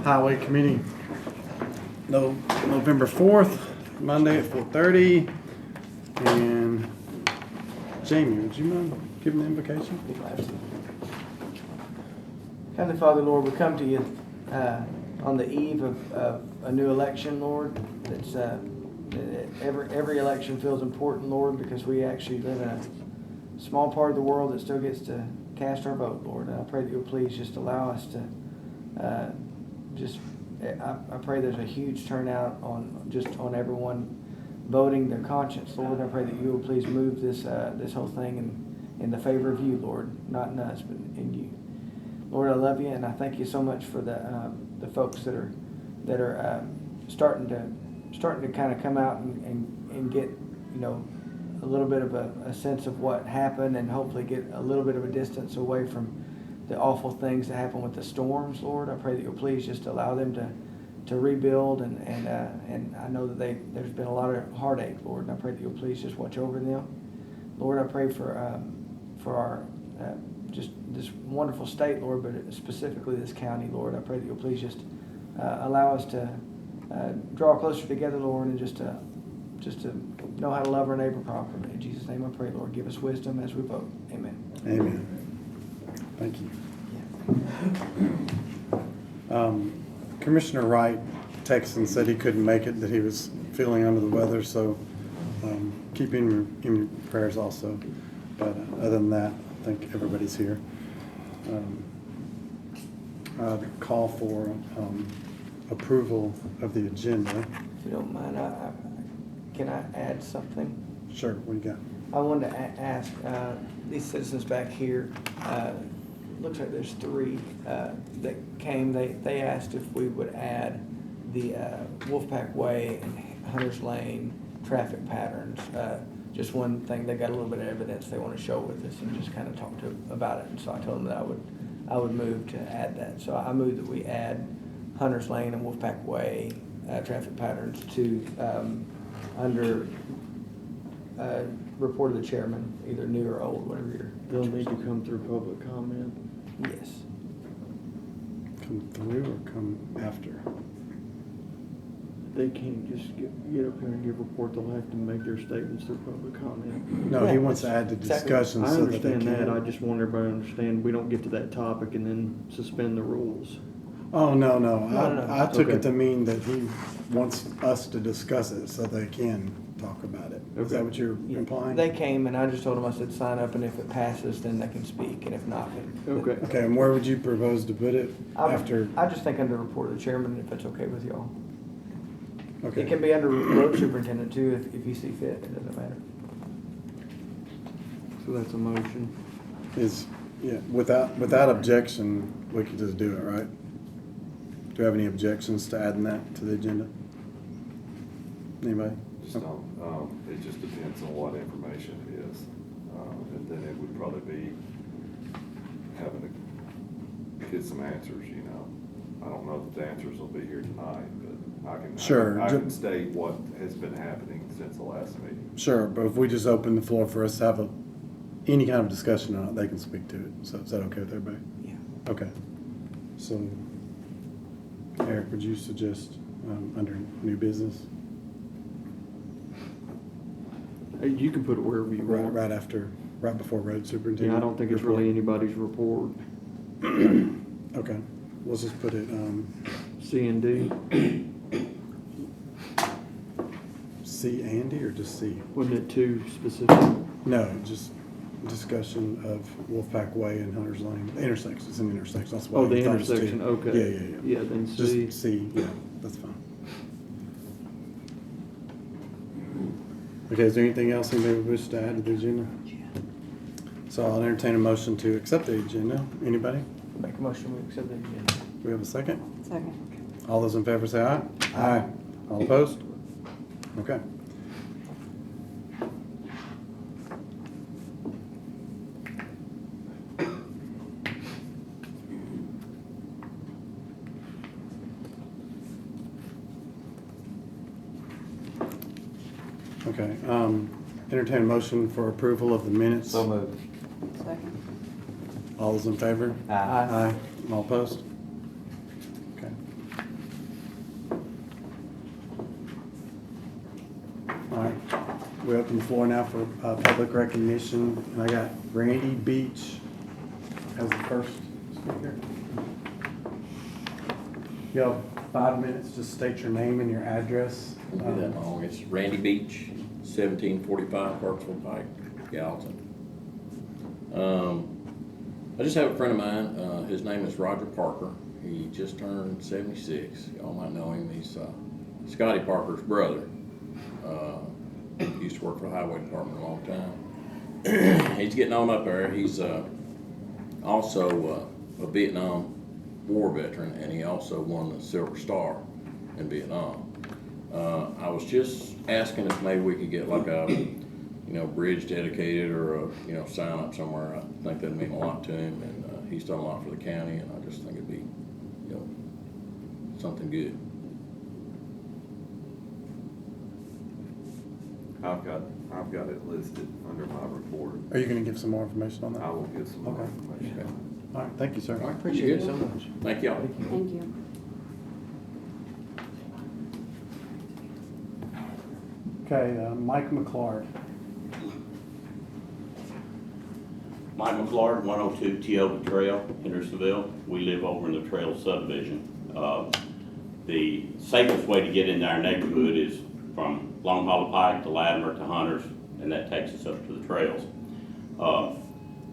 Highway Committee, November 4th, Monday at 4:30. And Jamie, would you mind giving the invocation? Heavenly Father, Lord, we come to you on the eve of a new election, Lord. It's every election feels important, Lord, because we actually live in a small part of the world that still gets to cast our vote, Lord. And I pray that you'll please just allow us to I pray there's a huge turnout on everyone voting their conscience, Lord. I pray that you will please move this whole thing in the favor of you, Lord, not in us, but in you. Lord, I love you, and I thank you so much for the folks that are starting to kind of come out and get, you know, a little bit of a sense of what happened, and hopefully get a little bit of a distance away from the awful things that happen with the storms, Lord. I pray that you'll please just allow them to rebuild, and I know that there's been a lot of heartache, Lord, and I pray that you'll please just watch over them. Lord, I pray for our just this wonderful state, Lord, but specifically this county, Lord. I pray that you'll please just allow us to draw closer together, Lord, and just to know how to love our neighbor properly. In Jesus' name I pray, Lord. Give us wisdom as we vote. Amen. Amen. Thank you. Commissioner Wright texted and said he couldn't make it, that he was feeling under the weather, so keep him in your prayers also. But other than that, I think everybody's here. I'd call for approval of the agenda. If you don't mind, can I add something? Sure, what do you got? I wanted to ask these citizens back here. Looks like there's three that came. They asked if we would add the Wolfpack Way and Hunter's Lane traffic patterns. Just one thing, they got a little bit of evidence they want to show with us and just kind of talk about it. And so I told them that I would move to add that. So I move that we add Hunter's Lane and Wolfpack Way traffic patterns to under report of the chairman, either new or old, whatever you're. They'll need to come through public comment. Yes. Come through or come after? They can't just get up here and give a report. They'll have to make their statements through public comment. No, he wants to add the discussion I so that they understand can. that. I just want everybody to understand we don't get to that topic and then suspend the rules. Oh, no. No. I took Okay. it to mean that he wants us to discuss it so they can talk about it. Is that what you're implying? They came and I just told them, I said, sign up, and if it passes, then they can speak, and if not, then. Okay. Okay, and where would you propose to put it after? I just think under report of the chairman, if it's okay with y'all. Okay. It can be under road superintendent too, if you see fit. It doesn't matter. So that's a motion. Without objection, we could just do it, right? Do you have any objections to adding that to the agenda? Anybody? Just don't, it just depends on what information it is. And then it would probably be having to get some answers, you know. I don't know that the answers will be here tonight, but I can state what has been happening since the last meeting. Sure, but if we just open the floor for us to have any kind of discussion on it, they can speak to it. So is that okay with everybody? Yeah. Okay. So, Eric, would you suggest under new business? You can put it wherever you want. Right before road superintendent? Yeah, I don't think it's really anybody's report. Okay, let's just put it, C and D. C and D or just C? Wasn't it too specific? No, just discussion of Wolfpack Way and Hunter's Lane. The intersection, it's an intersection, that's why. Oh, the I thought it was two. intersection, okay. Yeah. Yeah, then C. Just C, yeah, that's fine. Okay, is there anything else anybody would wish to add to the agenda? So I'll entertain a motion to accept the agenda. Anybody? Make a motion, we accept the agenda. Do we have a second? Second. All those in favor say aye. Aye. All opposed? Okay. Okay, entertain a motion for approval of the minutes. So moved. Second. All those in favor? Aye. All opposed? Okay. we open the floor now for public recognition, and I got Randy Beach as the first speaker. You have 5 minutes to state your name and your address. Won't be that long. It's Randy Beach, 1745 Parksville Pike, Gallatin. I just have a friend of mine. His name is Roger Parker. He just turned 76. Y'all might know him. He's Scotty Parker's brother. He used to work for the highway department a long time. He's getting on up there. He's also a Vietnam War veteran, and he also won the Silver Star in Vietnam. I was just asking if maybe we could get like a, bridge dedicated or a, sign up somewhere. I think that'd mean a lot to him, and he's done a lot for the county, and I just think it'd be, something good. I've got it listed under my report. Are you going to give some more information on that? I will give some more Okay. information. All right, thank you, sir. All right, Appreciate it so much. Thank y'all. Thank you. Okay, Mike McClard. Mike McClard, 102 Tioga Trail, Hendersonville. We live over in the Trail subdivision. The safest way to get into our neighborhood is from Long Hollow Pike to Latimer to Hunters, and that takes us up to the trails.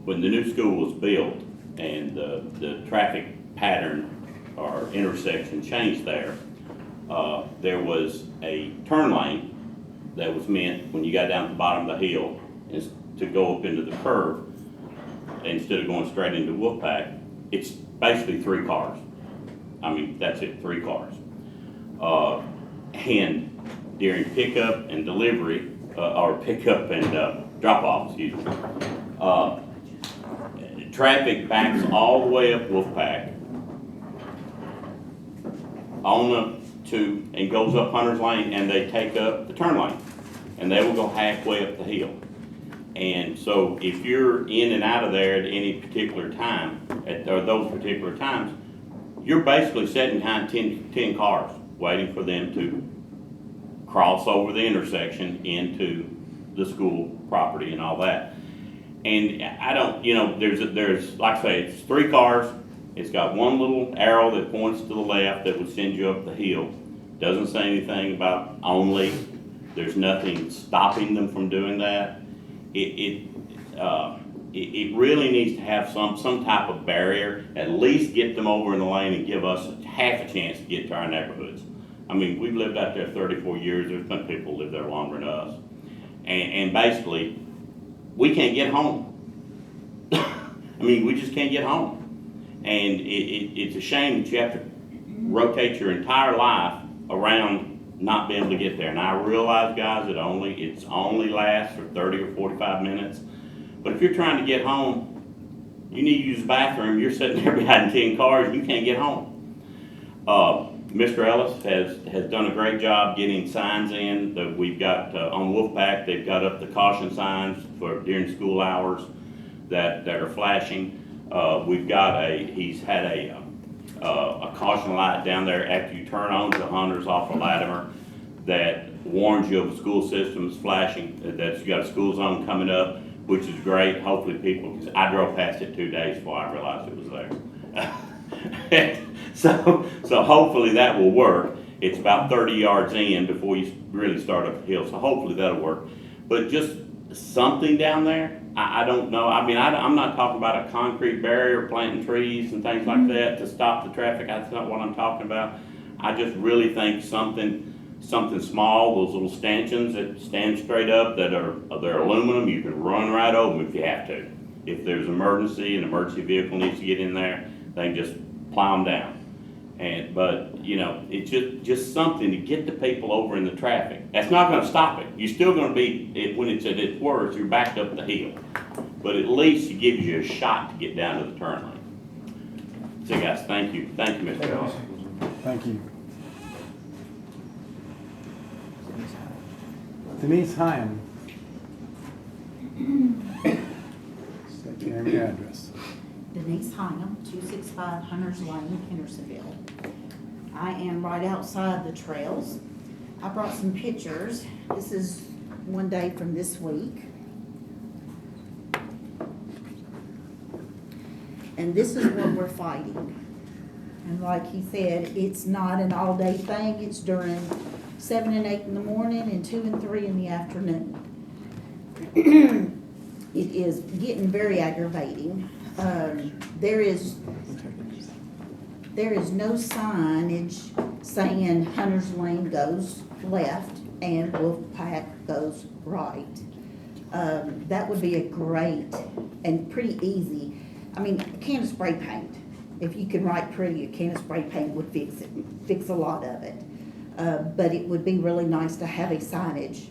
When the new school was built and the traffic pattern or intersection changed there was a turn lane that was meant when you got down to the bottom of the hill is to go up into the curve instead of going straight into Wolfpack. It's basically 3 cars. I mean, that's it, 3 cars. And during pickup and delivery, or pickup and drop-off, excuse me, traffic backs all the way up Wolfpack on up to, and goes up Hunter's Lane, and they take up the turn lane, and they will go halfway up the hill. And so if you're in and out of there at any particular time, or those particular times, you're basically sitting behind 10 cars waiting for them to cross over the intersection into the school property and all that. And I don't, there's like I say, it's 3 cars. It's got one little arrow that points to the left that would send you up the hill. Doesn't say anything about only. There's nothing stopping them from doing that. It really needs to have some type of barrier, at least get them over in the lane and give us half a chance to get to our neighborhoods. I mean, we've lived out there 34 years. There's been people who live there longer than us. And basically, we can't get home. I mean, we just can't get home. And it's a shame that you have to rotate your entire life around not being able to get there. And I realize, guys, it only lasts for 30 or 45 minutes. But if you're trying to get home, you need to use the bathroom, you're sitting there behind 10 cars, you can't get home. Mr. Ellis has done a great job getting signs in. That we've got on Wolfpack, they've got up the caution signs for during school hours that are flashing. He's had a caution light down there after you turn on to Hunters off of Latimer that warns you of a school system's flashing, that you got a school zone coming up, which is great. Hopefully people, because I drove past it 2 days before I realized it was there. So hopefully that will work. It's about 30 yards in before you really start up the hill, so hopefully that'll work. But just something down there, I don't know. I mean, I'm not talking about a concrete barrier, planting trees and things like that to stop the traffic. That's not what I'm talking about. I just really think something small, those little stanchions that stand straight up they're aluminum, you can run right over them if you have to. If there's an emergency vehicle needs to get in there, they can just plow them down. But it's just something to get the people over in the traffic. That's not going to stop it. You're still going to be, when it's at its worst, you're backed up the hill. But at least it gives you a shot to get down to the turn lane. So guys, thank you. Thank you, Mr. Ellis. Thank you. Denise Hyam. State your name and your address. Denise Hingham, 265 Hunters Lane, Hendersonville. I am right outside the trails. I brought some pictures. This is one day from this week. And this is what we're fighting. And like he said, it's not an all-day thing, it's during 7 and 8 in the morning and 2 and 3 in the afternoon. It is getting very aggravating. There is no signage saying Hunter's Lane goes left and Wolfpack goes right. That would be a great and pretty easy. I mean, a can of spray paint. If you can write pretty, a can of spray paint would fix a lot of it. But it would be really nice to have a signage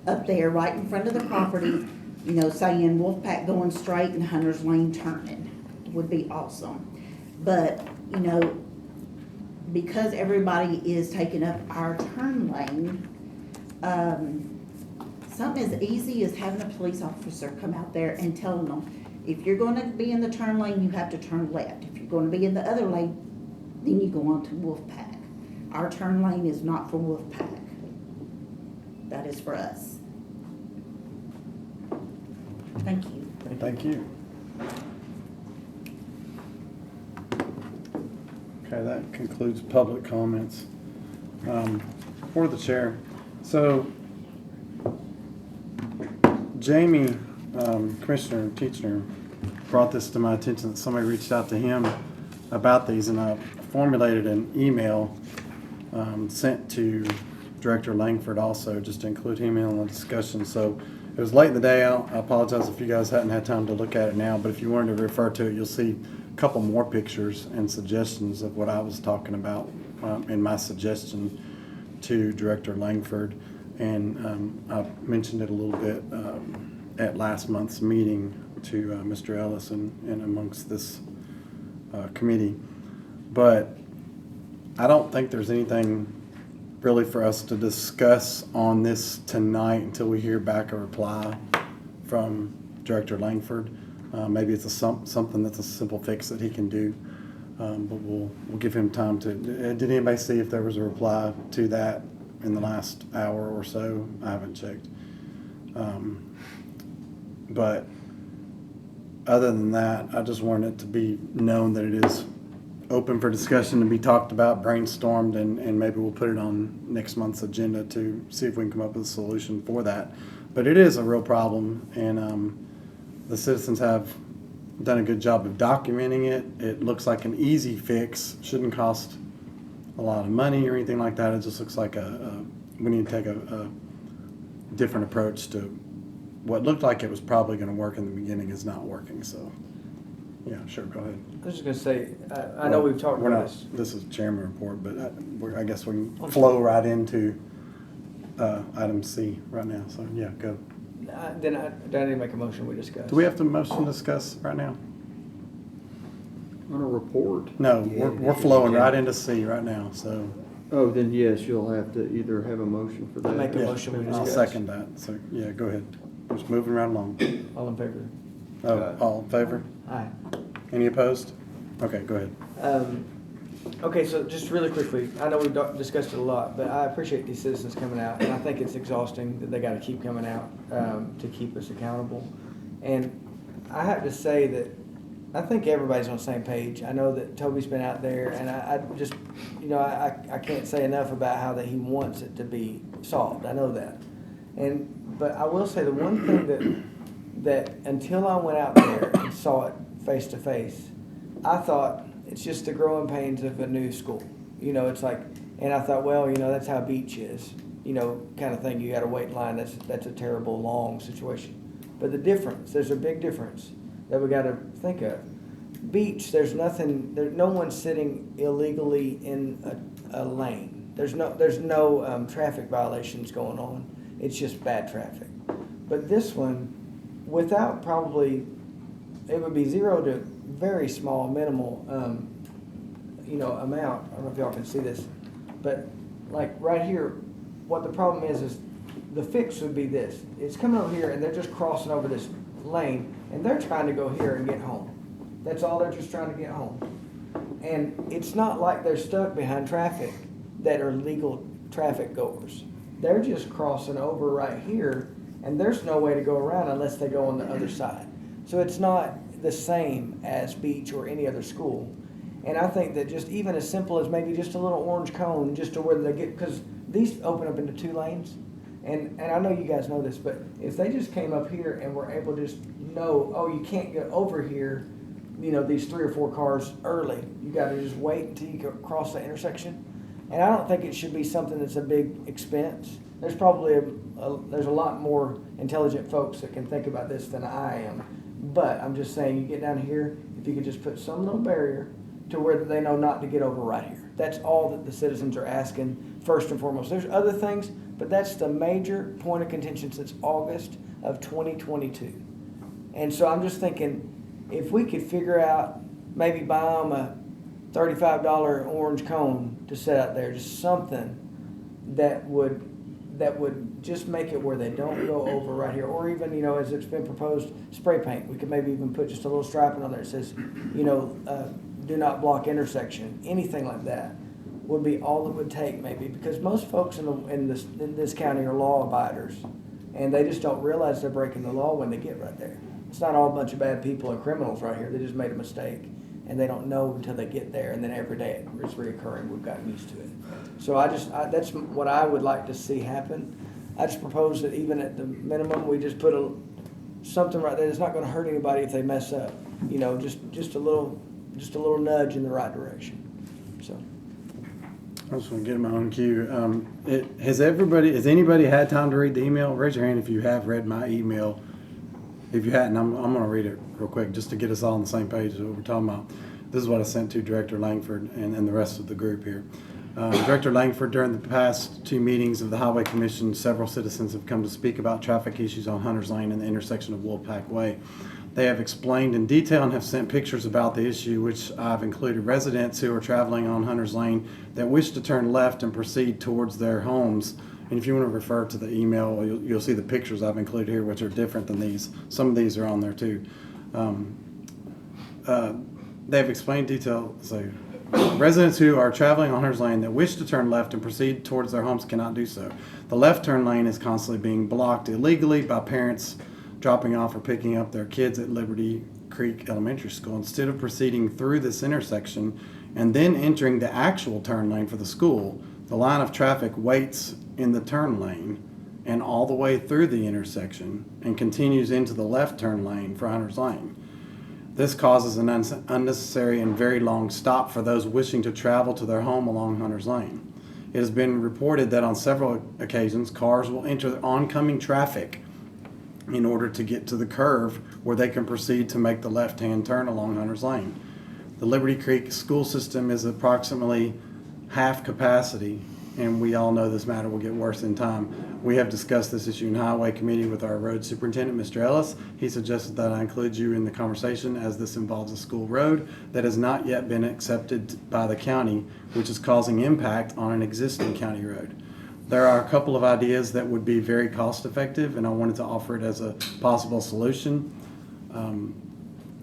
up there right in front of the property, you know, saying Wolfpack going straight and Hunter's Lane turning. Would be awesome. But, you know, because everybody is taking up our turn lane, something as easy as having a police officer come out there and telling them, if you're gonna be in the turn lane, you have to turn left. If you're gonna be in the other lane, then you go on to Wolfpack. Our turn lane is not for Wolfpack. That is for us. Thank you. Thank you. Okay, that concludes public comments. For the chair, so Jamie, Commissioner Teachner, brought this to my attention that somebody reached out to him about these, and I formulated an email sent to Director Langford also, just to include him in the discussion. So it was late in the day. I apologize if you guys hadn't had time to look at it now, but if you wanted to refer to it, you'll see a couple more pictures and suggestions of what I was talking about in my suggestion to Director Langford. And I mentioned it a little bit at last month's meeting to Mr. Ellis and amongst this committee. But I don't think there's anything really for us to discuss on this tonight until we hear back a reply from Director Langford. Maybe it's something that's a simple fix that he can do, but we'll give him time to. Did anybody see if there was a reply to that in the last hour or so? I haven't checked. But other than that, I just wanted it to be known that it is open for discussion to be talked about, brainstormed, and maybe we'll put it on next month's agenda to see if we can come up with a solution for that. But it is a real problem, and the citizens have done a good job of documenting it. It looks like an easy fix, shouldn't cost a lot of money or anything like that. It just looks like we need to take a different approach to what looked like it was probably going to work in the beginning is not working. So, yeah, sure, go ahead. I was just gonna say, I know we've talked We're about not, this. this is chairman report, but I guess we can flow right into item C right now. So, yeah, go. Then I need to make a motion we discuss. Do we have to motion discuss right now? On a report? No, we're flowing right into C right now, so. Oh, then yes, you'll have to either have a motion for that. Make a Yeah, motion we I'll discuss. second that. So, yeah, go ahead. Just moving right along. All in favor? Oh, all in favor? Aye. Any opposed? Okay, go ahead. Okay, so just really quickly, I know we've discussed it a lot, but I appreciate these citizens coming out, and I think it's exhausting that they gotta keep coming out to keep us accountable. And I have to say that I think everybody's on the same page. I know that Toby's been out there, and I just, you know, I can't say enough about how that he wants it to be solved. I know that. But I will say the one thing that until I went out there and saw it face to face, I thought it's just the growing pains of a new school. You know, it's like, and I thought, well, you know, that's how beach is, you know, kind of thing. You got to wait in line. That's a terrible, long situation. But the difference, there's a big difference that we got to think of. Beach, there's no one sitting illegally in a lane. There's no traffic violations going on. It's just bad traffic. But this one, without probably, it would be zero to very small, minimal, amount. I don't know if y'all can see this, but like right here, what the problem is the fix would be this. It's coming over here and they're just crossing over this lane and they're trying to go here and get home. That's all, they're just trying to get home. And it's not like they're stuck behind traffic that are legal traffic goers. they're just crossing over right here, and there's no way to go around unless they go on the other side. So it's not the same as Beach or any other school. And I think that just even as simple as maybe just a little orange cone, just to where they get, because these open up into 2 lanes. And I know you guys know this, but if they just came up here and were able to just know, oh, you can't get over here, you know, these 3 or 4 cars early. You got to just wait until you cross the intersection. And I don't think it should be something that's a big expense. There's probably there's a lot more intelligent folks that can think about this than I am. But I'm just saying, you get down here, if you could just put some little barrier to where they know not to get over right here. That's all that the citizens are asking first and foremost. There's other things, but that's the major point of contention since August of 2022. And so I'm just thinking, if we could figure out, maybe buy them a $35 orange cone to set out there, just something that would just make it where they don't go over right here, or even, you know, as it's been proposed, spray paint. We could maybe even put just a little striping on there that says, you know, do not block intersection. Anything like that would be all it would take, maybe, because most folks in this county are law abiders, and they just don't realize they're breaking the law when they get right there. It's not all a bunch of bad people and criminals right here. They just made a mistake, and they don't know until they get there, and then every day it's reoccurring. We've gotten used to it. So that's what I would like to see happen. I just propose that even at the minimum, we just put something right there that's not going to hurt anybody if they mess up. You know, just a little nudge in the right direction. So. I just want to get my own cue. Has anybody had time to read the email? Raise your hand if you have read my email. If you hadn't, I'm going to read it real quick just to get us all on the same page of what we're talking about. This is what I sent to Director Langford and the rest of the group here. Director Langford, during the past 2 meetings of the Highway Commission, several citizens have come to speak about traffic issues on Hunters Lane and the intersection of Wolfpack Way. They have explained in detail and have sent pictures about the issue, which I've included residents who are traveling on Hunters Lane that wish to turn left and proceed towards their homes. And if you want to refer to the email, you'll see the pictures I've included here, which are different than these. Some of these are on there too. They've explained detail. So, residents who are traveling on Hunters Lane that wish to turn left and proceed towards their homes cannot do so. The left turn lane is constantly being blocked illegally by parents dropping off or picking up their kids at Liberty Creek Elementary School. Instead of proceeding through this intersection and then entering the actual turn lane for the school, the line of traffic waits in the turn lane and all the way through the intersection and continues into the left turn lane for Hunters Lane. This causes an unnecessary and very long stop for those wishing to travel to their home along Hunters Lane. It has been reported that on several occasions, cars will enter oncoming traffic in order to get to the curve where they can proceed to make the left-hand turn along Hunters Lane. The Liberty Creek school system is approximately half capacity, and we all know this matter will get worse in time. We have discussed this issue in Highway Committee with our road superintendent, Mr. Ellis. He suggested that I include you in the conversation as this involves a school road that has not yet been accepted by the county, which is causing impact on an existing county road. There are a couple of ideas that would be very cost effective, and I wanted to offer it as a possible solution.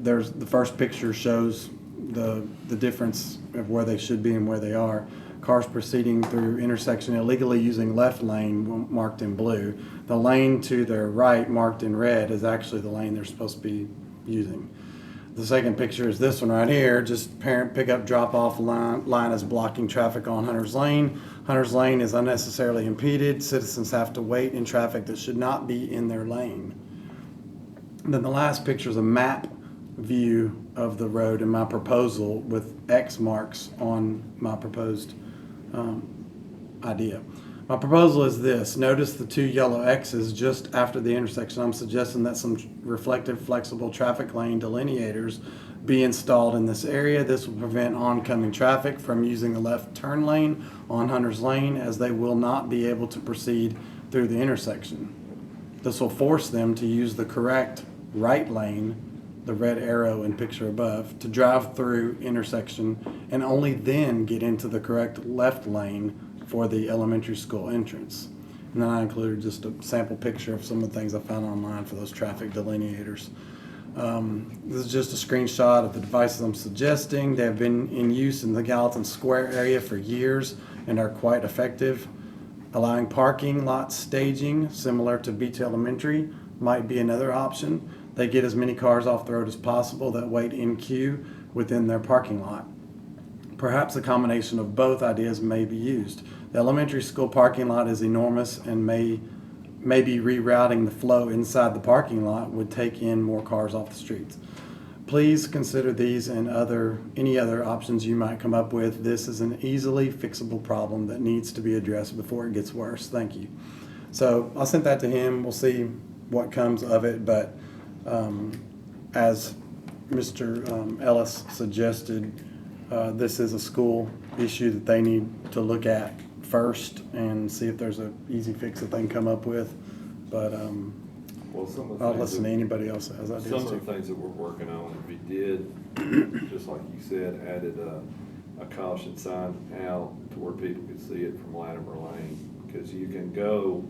The first picture shows the difference of where they should be and where they are. Cars proceeding through intersection illegally using left lane marked in blue. The lane to their right marked in red is actually the lane they're supposed to be using. The second picture is this one right here. Just parent pickup drop-off line is blocking traffic on Hunters Lane. Hunters Lane is unnecessarily impeded. Citizens have to wait in traffic that should not be in their lane. And then the last picture is a map view of the road and my proposal with X marks on my proposed idea. My proposal is this. Notice the 2 yellow X's just after the intersection. I'm suggesting that some reflective, flexible traffic lane delineators be installed in this area. This will prevent oncoming traffic from using the left turn lane on Hunters Lane, as they will not be able to proceed through the intersection. This will force them to use the correct right lane, the red arrow in picture above, to drive through intersection and only then get into the correct left lane for the elementary school entrance. And then I included just a sample picture of some of the things I found online for those traffic delineators. This is just a screenshot of the devices I'm suggesting. They have been in use in the Gallatin Square area for years and are quite effective. Allowing parking lot staging, similar to Beach Elementary, might be another option. They get as many cars off the road as possible that wait in queue within their parking lot. Perhaps a combination of both ideas may be used. The elementary school parking lot is enormous, and maybe rerouting the flow inside the parking lot would take in more cars off the streets. Please consider these and any other options you might come up with. This is an easily fixable problem that needs to be addressed before it gets worse. Thank you. So I sent that to him. We'll see what comes of it, but as Mr. Ellis suggested, this is a school issue that they need to look at first and see if there's an easy fix that they can come up with. But Well, some of the I'll things listen to that- anybody else that has ideas Some of too. the things that we're working on, if we did, just like you said, added a caution sign out to where people could see it from Latimer Lane. Because you can go,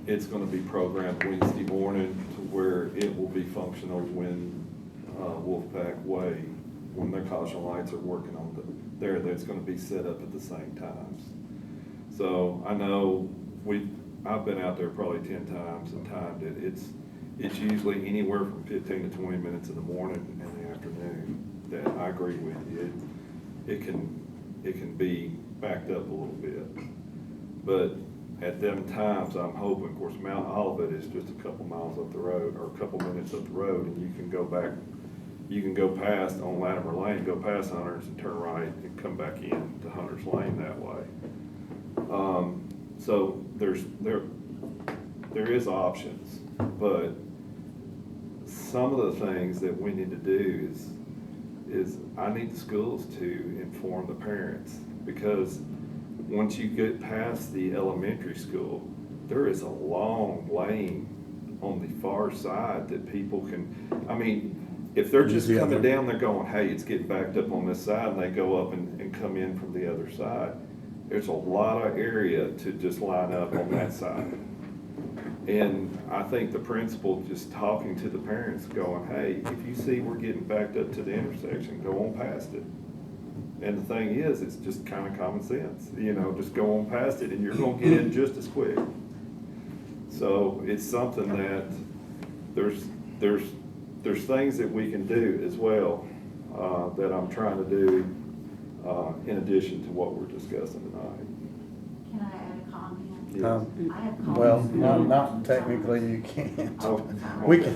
it's gonna be programmed Wednesday morning to where it will be functional when Wolfpack Way, when their caution lights are working on that's gonna be set up at the same times. So I know I've been out there probably 10 times and timed it. It's usually anywhere from 15 to 20 minutes in the morning and the afternoon. That I agree with you. It can be backed up a little bit. But at them times, I'm hoping, of course, Mount Olivet is just a couple miles up the road or a couple minutes up the road, and you can go past on Latimer Lane, go past Hunters and turn right and come back in to Hunters Lane that way. So there is options, but some of the things that we need to do is I need the schools to inform the parents, because once you get past the elementary school, there is a long lane on the far side that people if they're just coming down, they're going, hey, it's getting backed up on this side, and they go up and come in from the other side. There's a lot of area to just line up on that side. And I think the principal just talking to the parents going, hey, if you see we're getting backed up to the intersection, go on past it. And the thing is, it's just kind of common sense, just go on past it and you're gonna get in just as quick. So it's something that there's things that we can do as well, that I'm trying to do, in addition to what we're discussing tonight. Can I add a comment? Yes. I have comments. Well, not technically you can't. Oh, We okay.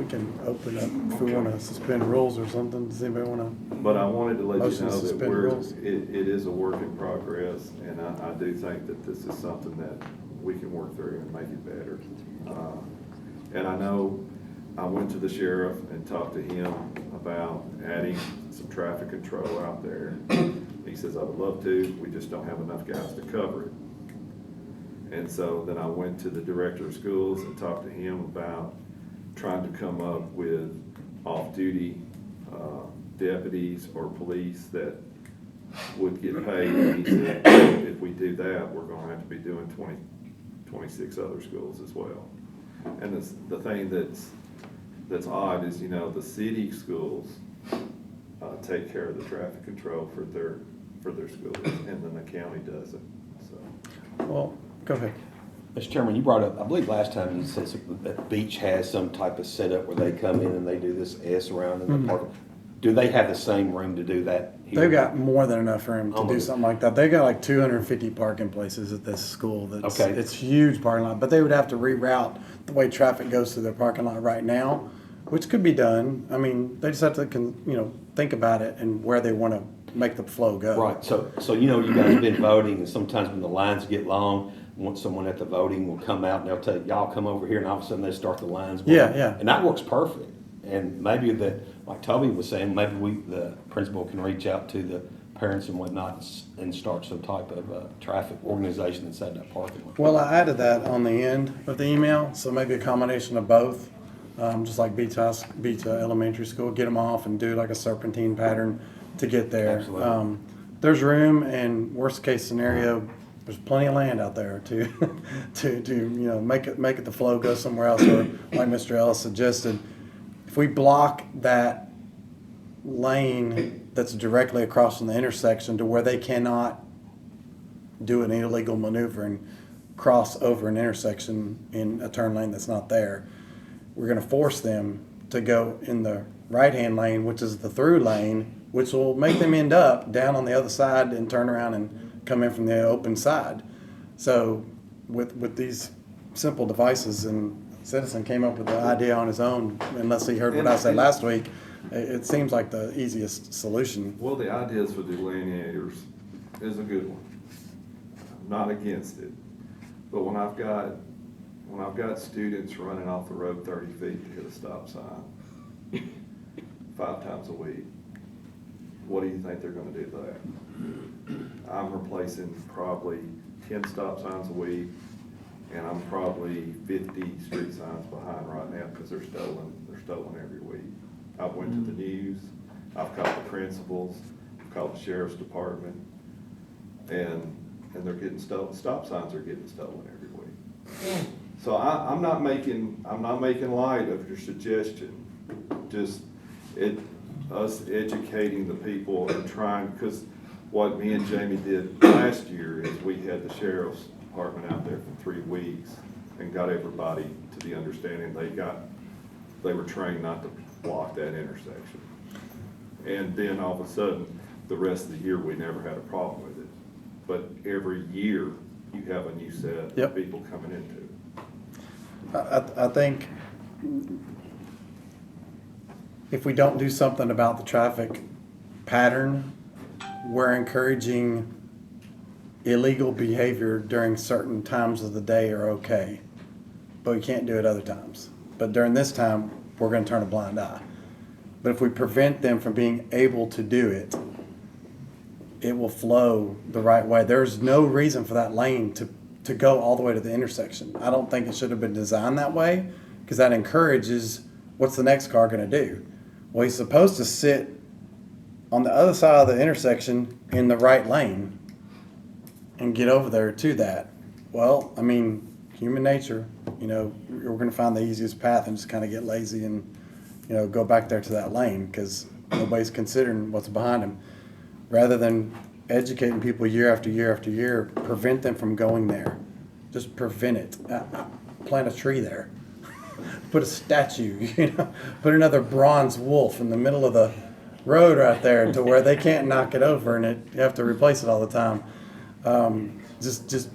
can open up if we want to suspend rules or something. Does anybody want to? But I wanted to let you Motion to know that suspend rules. it is a work in progress, and I do think that this is something that we can work through and make it better. And I know I went to the sheriff and talked to him about adding some traffic control out there. He says, I would love to, we just don't have enough guys to cover it. And so then I went to the director of schools and talked to him about trying to come up with off-duty deputies or police that would get paid. And he said, if we do that, we're gonna have to be doing 26 other schools as well. And the thing that's odd is, the city schools take care of the traffic control for their schools, and then the county does it, so. Well, go ahead. Mr. Chairman, you brought up, I believe last time you said that Beach has some type of setup where they come in and they do this S around in the park. Do they have the same room to do that here? They've got more than enough room to Oh, do my something like that. They got like 250 parking places at this school. Okay. It's huge parking lot, but they would have to reroute the way traffic goes through their parking lot right now, which could be done. I mean, they just have to, think about it and where they want to make the flow go. Right, so you guys have been voting, and sometimes when the lines get long, someone at the voting will come out and they'll tell you, y'all come over here, and all of a sudden they start the lines. Yeah, yeah. And that works perfect. And maybe that, like Toby was saying, maybe the principal can reach out to the parents and whatnot and start some type of traffic organization inside that parking lot. Well, I added that on the end of the email, so maybe a combination of both. Just like Beach Elementary School, get them off and do like a serpentine pattern to get there. Absolutely. There's room, and worst case scenario, there's plenty of land out there to make it the flow go somewhere else. Or like Mr. Ellis suggested, if we block that lane that's directly across from the intersection to where they cannot do an illegal maneuver and cross over an intersection in a turn lane that's not there. We're gonna force them to go in the right-hand lane, which is the through lane, which will make them end up down on the other side and turn around and come in from the open side. So with these simple devices, and Citizen came up with the idea on his own, unless he heard what I said last week, it seems like the easiest solution. Well, the ideas for delineators is a good one. I'm not against it. But when I've got students running off the road 30 feet to hit a stop sign 5 times a week, what do you think they're gonna do to that? I'm replacing probably 10 stop signs a week, and I'm probably 50 street signs behind right now because they're stolen every week. I've went to the news, I've called the principals, I've called the sheriff's department, and they're getting stolen. Stop signs are getting stolen every week. So I'm not making light of your suggestion. Just us educating the people and trying, because what me and Jamie did last year is we had the sheriff's department out there for 3 weeks and got everybody to the understanding they were trained not to block that intersection. And then all of a sudden, the rest of the year, we never had a problem with it. But every year, you have a new set of people coming into it. I think if we don't do something about the traffic pattern, we're encouraging illegal behavior during certain times of the day are okay, but we can't do it other times. But during this time, we're going to turn a blind eye. But if we prevent them from being able to do it, it will flow the right way. There's no reason for that lane to go all the way to the intersection. I don't think it should have been designed that way, because that encourages what's the next car going to do? Well, he's supposed to sit on the other side of the intersection in the right lane and get over there to that. Well, I mean, human nature, we're going to find the easiest path and just kind of get lazy and, go back there to that lane because nobody's considering what's behind them. Rather than educating people year after year after year, prevent them from going there. Just prevent it. Plant a tree there. Put a statue, put another bronze wolf in the middle of the road right there to where they can't knock it over and you have to replace it all the time. Just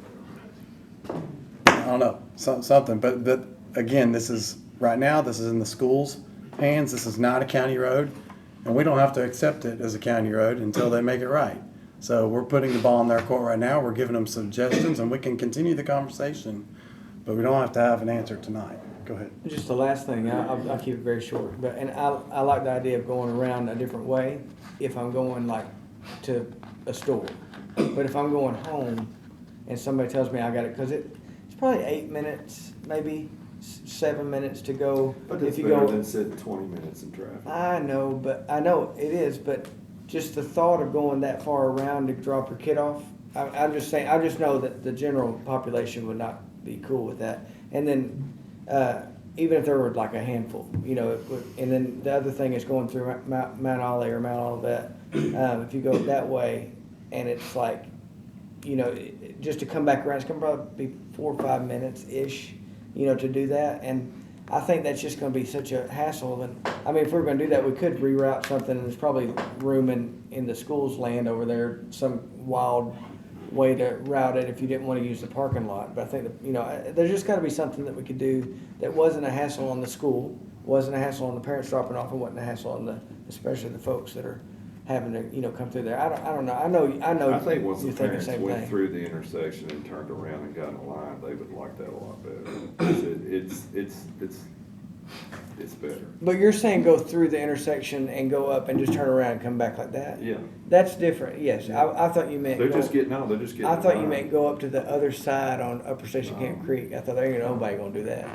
I don't know, something. But again, this is in the school's hands. This is not a county road, and we don't have to accept it as a county road until they make it right. So we're putting the ball in their court right now. We're giving them suggestions, and we can continue the conversation, but we don't have to have an answer tonight. Go ahead. Just the last thing, I'll keep it very short, and I like the idea of going around a different way if I'm going like to a store. But if I'm going home and somebody tells me I got it, because it's probably 8 minutes, maybe 7 minutes to go. But it's better than sitting 20 minutes in traffic. I know it is, but just the thought of going that far around to drop your kid off, I'm just saying, I just know that the general population would not be cool with that. And then, even if there were like a handful, and then the other thing is going through Mount Olive or Mount Olivet. If you go that way, and it's like, just to come back around, it's going to probably be 4 or 5 minutes-ish, to do that. And I think that's just going to be such a hassle. And I mean, if we're going to do that, we could reroute something, and there's probably room in the school's land over there, some wild way to route it if you didn't want to use the parking lot. But I think that, there's just got to be something that we could do that wasn't a hassle on the school, wasn't a hassle on the parents dropping off, and wasn't a hassle on especially the folks that are having to come through there. I don't know. I know. I think once you the think parents same went thing. through the intersection and turned around and got in a line, they would like that a lot better. It's better. But you're saying go through the intersection and go up and just turn around and come back like that? Yeah. That's different. Yes, I thought you meant. They're just getting out. I thought you meant go up to the other side on Upper Station Camp Creek. I thought there ain't nobody gonna do that.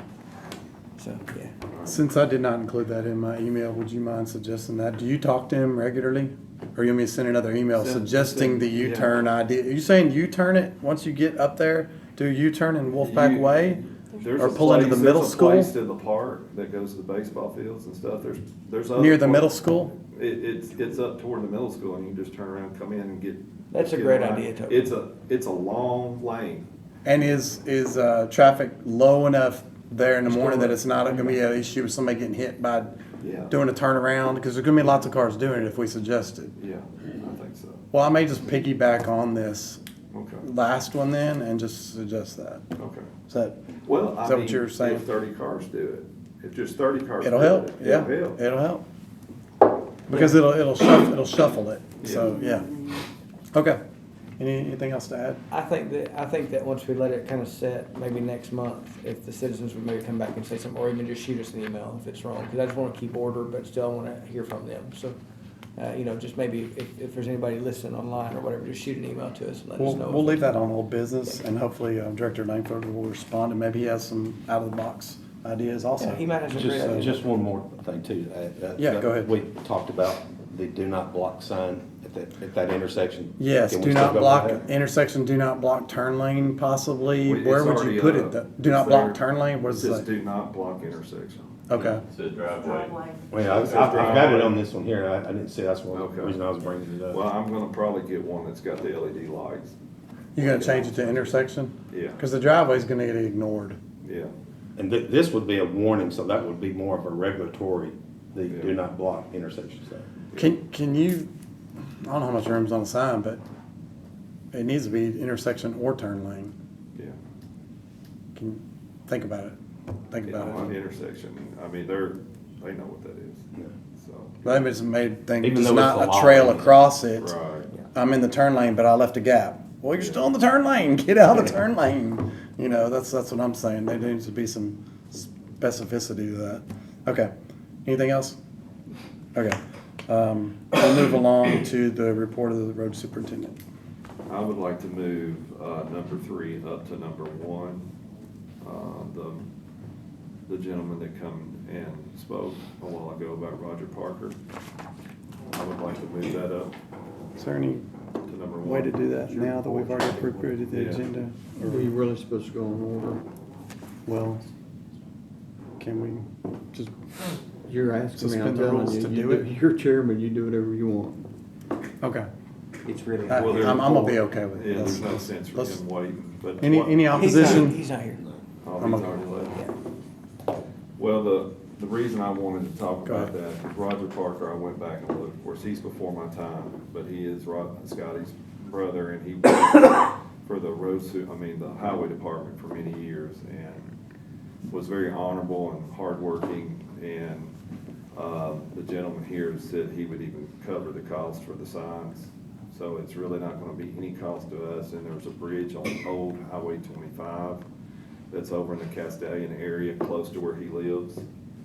So yeah. Since I did not include that in my email, would you mind suggesting that? Do you talk to him regularly? Or you want me to send another email suggesting the U-turn idea? Are you saying U-turn it once you get up there, do a U-turn in Wolfpack Way? There's Or a pull into the place- middle there's a school? place in the park that goes to the baseball fields and stuff. There's other. Near the middle places. school? It's up toward the middle school and you can just turn around, come in and get. That's a get great right. idea, Toby. It's a long lane. And is traffic low enough there in the morning that it's not gonna be an issue with somebody getting hit by Yeah. doing a turnaround? Because there's gonna be lots of cars doing it if we suggest it. Yeah, I think so. Well, I may just piggyback on this Okay, last one then and just suggest that. okay. Is that, Well, Is I that mean, what you're saying? if 30 cars do it, if just 30 cars. it'll do help, it, yeah, It'll help. it'll help. Because it'll shuffle it, so, yeah. Okay. Anything else to add? I think that once we let it kind of set, maybe next month, if the citizens would maybe come back and say something, or even just shoot us an email if it's wrong, because I just want to keep order, but still I want to hear from them. So, just maybe if there's anybody listening online or whatever, just shoot an email to us and let us know. We'll leave that on old business, and hopefully Director Langford will respond, and maybe he has some out-of-the-box ideas also. Yeah, he might have some great ideas. Just one more thing too. Yeah, go ahead. We talked about the do not block sign at that intersection. Yes, Can we do still not go block, with that? intersection, do not block turn lane possibly. Well, it's Where would already you put up. it though? Do It's not block there. turn lane? What It does it says say? do not block intersection. Okay, Says driveway. Well, I've got it on this one here. I didn't see, that's one Okay. reason I was bringing it Well, up. I'm gonna probably get one that's got the LED lights. you gonna change it to intersection? Yeah, Cause the driveway's gonna get ignored. yeah. And this would be a warning, so that would be more of a regulatory, the Yeah. do not block intersections there. Can you, I don't know how much room's on the sign, but it needs to be intersection or turn lane. Yeah. Can you think about it? Think Yeah, about on the it. intersection, I mean, they know what that is, Yeah. so. Maybe it's made, think, Even it's though it's not the a trail line. across it. Right, I'm in the turn lane, but I left a gap. Well, you're still in the turn lane. Get out of the turn lane. You know, that's what I'm saying. There needs to be some specificity to that. Okay. Anything else? Okay. We'll move along to the report of the road superintendent. I would like to move, number 3 up to number 1. The gentleman that come and spoke a while ago about Roger Parker. I would like to move that up Is there any to number 1. way to do that now that we've already approved the Yeah. agenda? Are we really supposed to go in order? Well, can we just, You're asking me, I'm Suspend the telling rules you, to you do do, it? you're chairman, you do whatever you want. okay. It's really. Well, there's- I'm gonna be okay with Yeah, it. there's no sense for let's- him waiting, but. Any He's not, opposition? he's not here. Oh, I'm he's okay. already left. Yeah. Well, the reason I wanted to talk Go about ahead. that is Roger Parker, I went back and looked, of course, he's before my time, but he is Scotty's brother, and he worked for the the highway department for many years, and was very honorable and hardworking, and the gentleman here said he would even cover the cost for the signs, so it's really not gonna be any cost to us, and there's a bridge on Old Highway 25 that's over in the Castalian area, close to where he lives.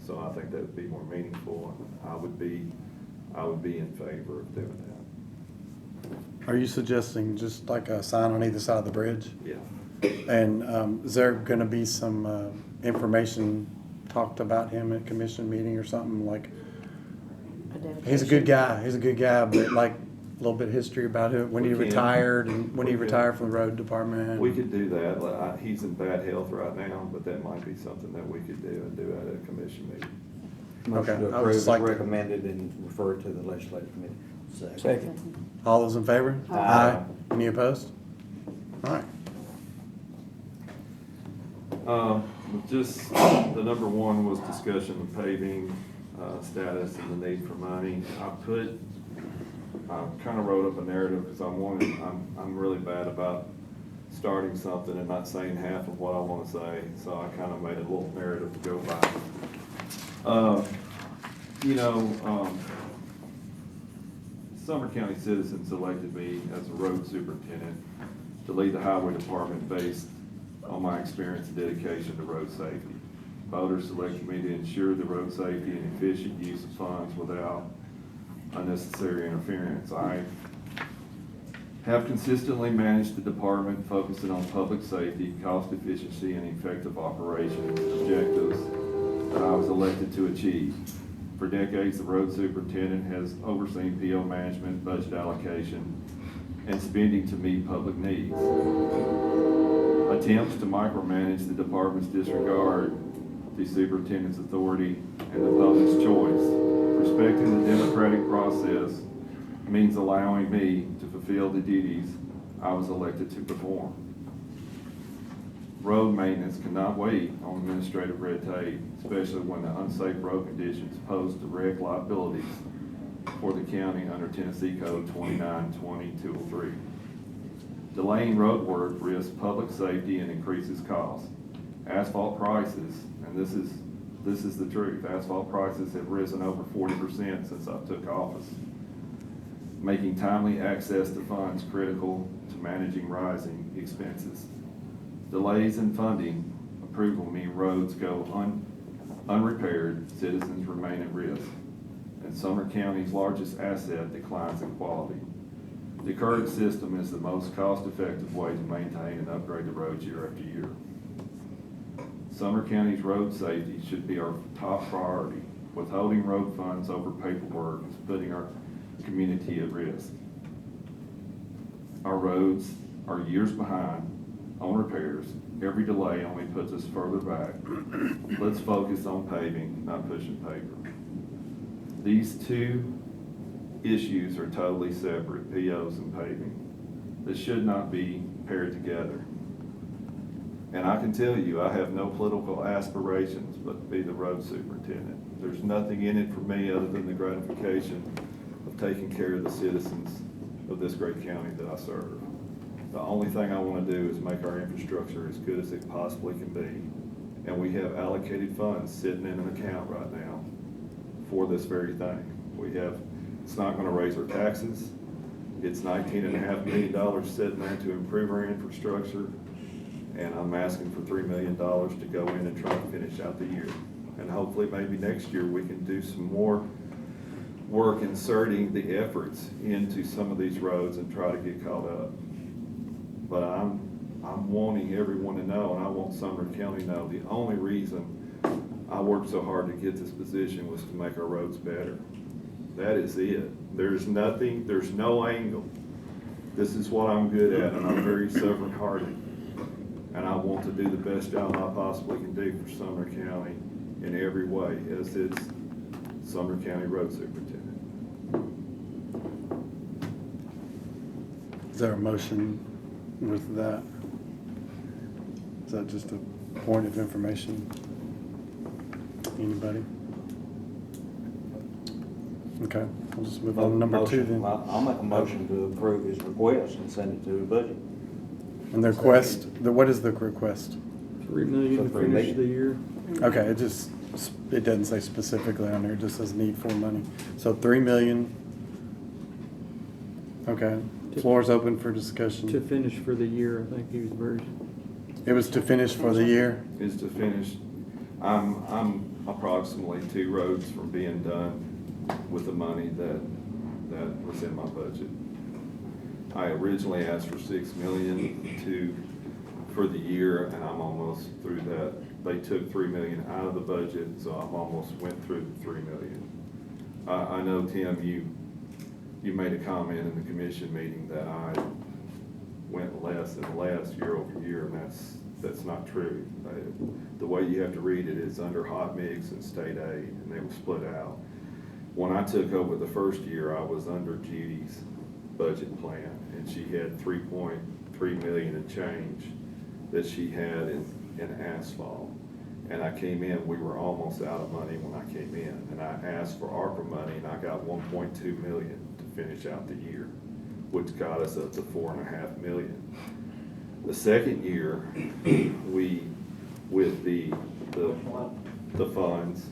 So I think that would be more meaningful, and I would be in favor of doing that. Are you suggesting just like a sign on either side of the bridge? Yeah. And is there gonna be some information talked about him at commission meeting or something like? He's a good guy, but like a little bit of history about who, when We he can. retired and when he We can. retired from the road department. We could do that. He's in bad health right now, but that might be something that we could do and do at a commission meeting. Okay, Motion to I would approve just is like- recommended and refer it to the legislative committee. Second. All those in favor? Aye. Any opposed? All right. Just, the number 1 was discussion of paving, status and the need for money. I kind of wrote up a narrative because I'm really bad about starting something and not saying half of what I want to say, so I kind of made a little narrative to go by. Sumner County citizens elected me as a road superintendent to lead the highway department based on my experience and dedication to road safety. Voters selected me to ensure the road safety and efficient use of funds without unnecessary interference. I have consistently managed the department focusing on public safety, cost efficiency, and effective operations objectives that I was elected to achieve. For decades, the road superintendent has overseen PO management, budget allocation, and spending to meet public needs. Attempts to micromanage the department's disregard the superintendent's authority and the public's choice. Respecting the democratic process means allowing me to fulfill the duties I was elected to perform. Road maintenance cannot wait on administrative red tape, especially when the unsafe road conditions pose direct liabilities for the county under Tennessee Code 29-20-203. Delaying road work risks public safety and increases costs. Asphalt prices, and this is the truth, asphalt prices have risen over 40% since I took office, making timely access to funds critical to managing rising expenses. Delays in funding approval mean roads go unrepaired, citizens remain at risk, and Sumner County's largest asset declines in quality. The current system is the most cost-effective way to maintain and upgrade the roads year after year. Sumner County's road safety should be our top priority. Withholding road funds over paperwork is putting our community at risk. Our roads are years behind on repairs. Every delay only puts us further back. Let's focus on paving, not pushing paper. These two issues are totally separate, POs and paving. This should not be paired together. And I can tell you, I have no political aspirations but to be the road superintendent. There's nothing in it for me other than the gratification of taking care of the citizens of this great county that I serve. The only thing I want to do is make our infrastructure as good as it possibly can be. And we have allocated funds sitting in an account right now for this very thing. It's not going to raise our taxes. It's $19.5 million sitting there to improve our infrastructure. And I'm asking for $3 million to go in and try to finish out the year. And hopefully maybe next year we can do some more work inserting the efforts into some of these roads and try to get caught up. But I'm wanting everyone to know, and I want Sumner County to know, the only reason I worked so hard to get this position was to make our roads better. That is it. There's no angle. This is what I'm good at, and I'm very servant-hearted. And I want to do the best job I possibly can do for Sumner County in every way as its Sumner County Road Superintendent. Is there a motion with that? Is that just a point of information? Anybody? Okay, we'll just move on to number two then. I'll make a motion to approve his request and send it to the budget. And the request, what is the request? $3 million to For finish me. the year. Okay, it doesn't say specifically on there, it just says need for money. So 3 million. Okay, floor's open for To discussion. finish for the year, I think he was very, It was to finish for the year? Is to finish, I'm approximately 2 roads from being done with the money that was in my budget. I originally asked for $6 million for the year, and I'm almost through that. They took $3 million out of the budget, so I'm almost went through the $3 million. I know, Tim, you made a comment in the commission meeting that I went less and less year over year, and that's not true. The way you have to read it is under hot mix and state aid, and they were split out. When I took over the first year, I was under Judy's budget plan, and she had $3.3 million and change that she had in asphalt. And I came in, we were almost out of money when I came in, and I asked for ARPA money, and I got $1.2 million to finish out the year, which got us up to $4.5 million. The second year, we, with the funds,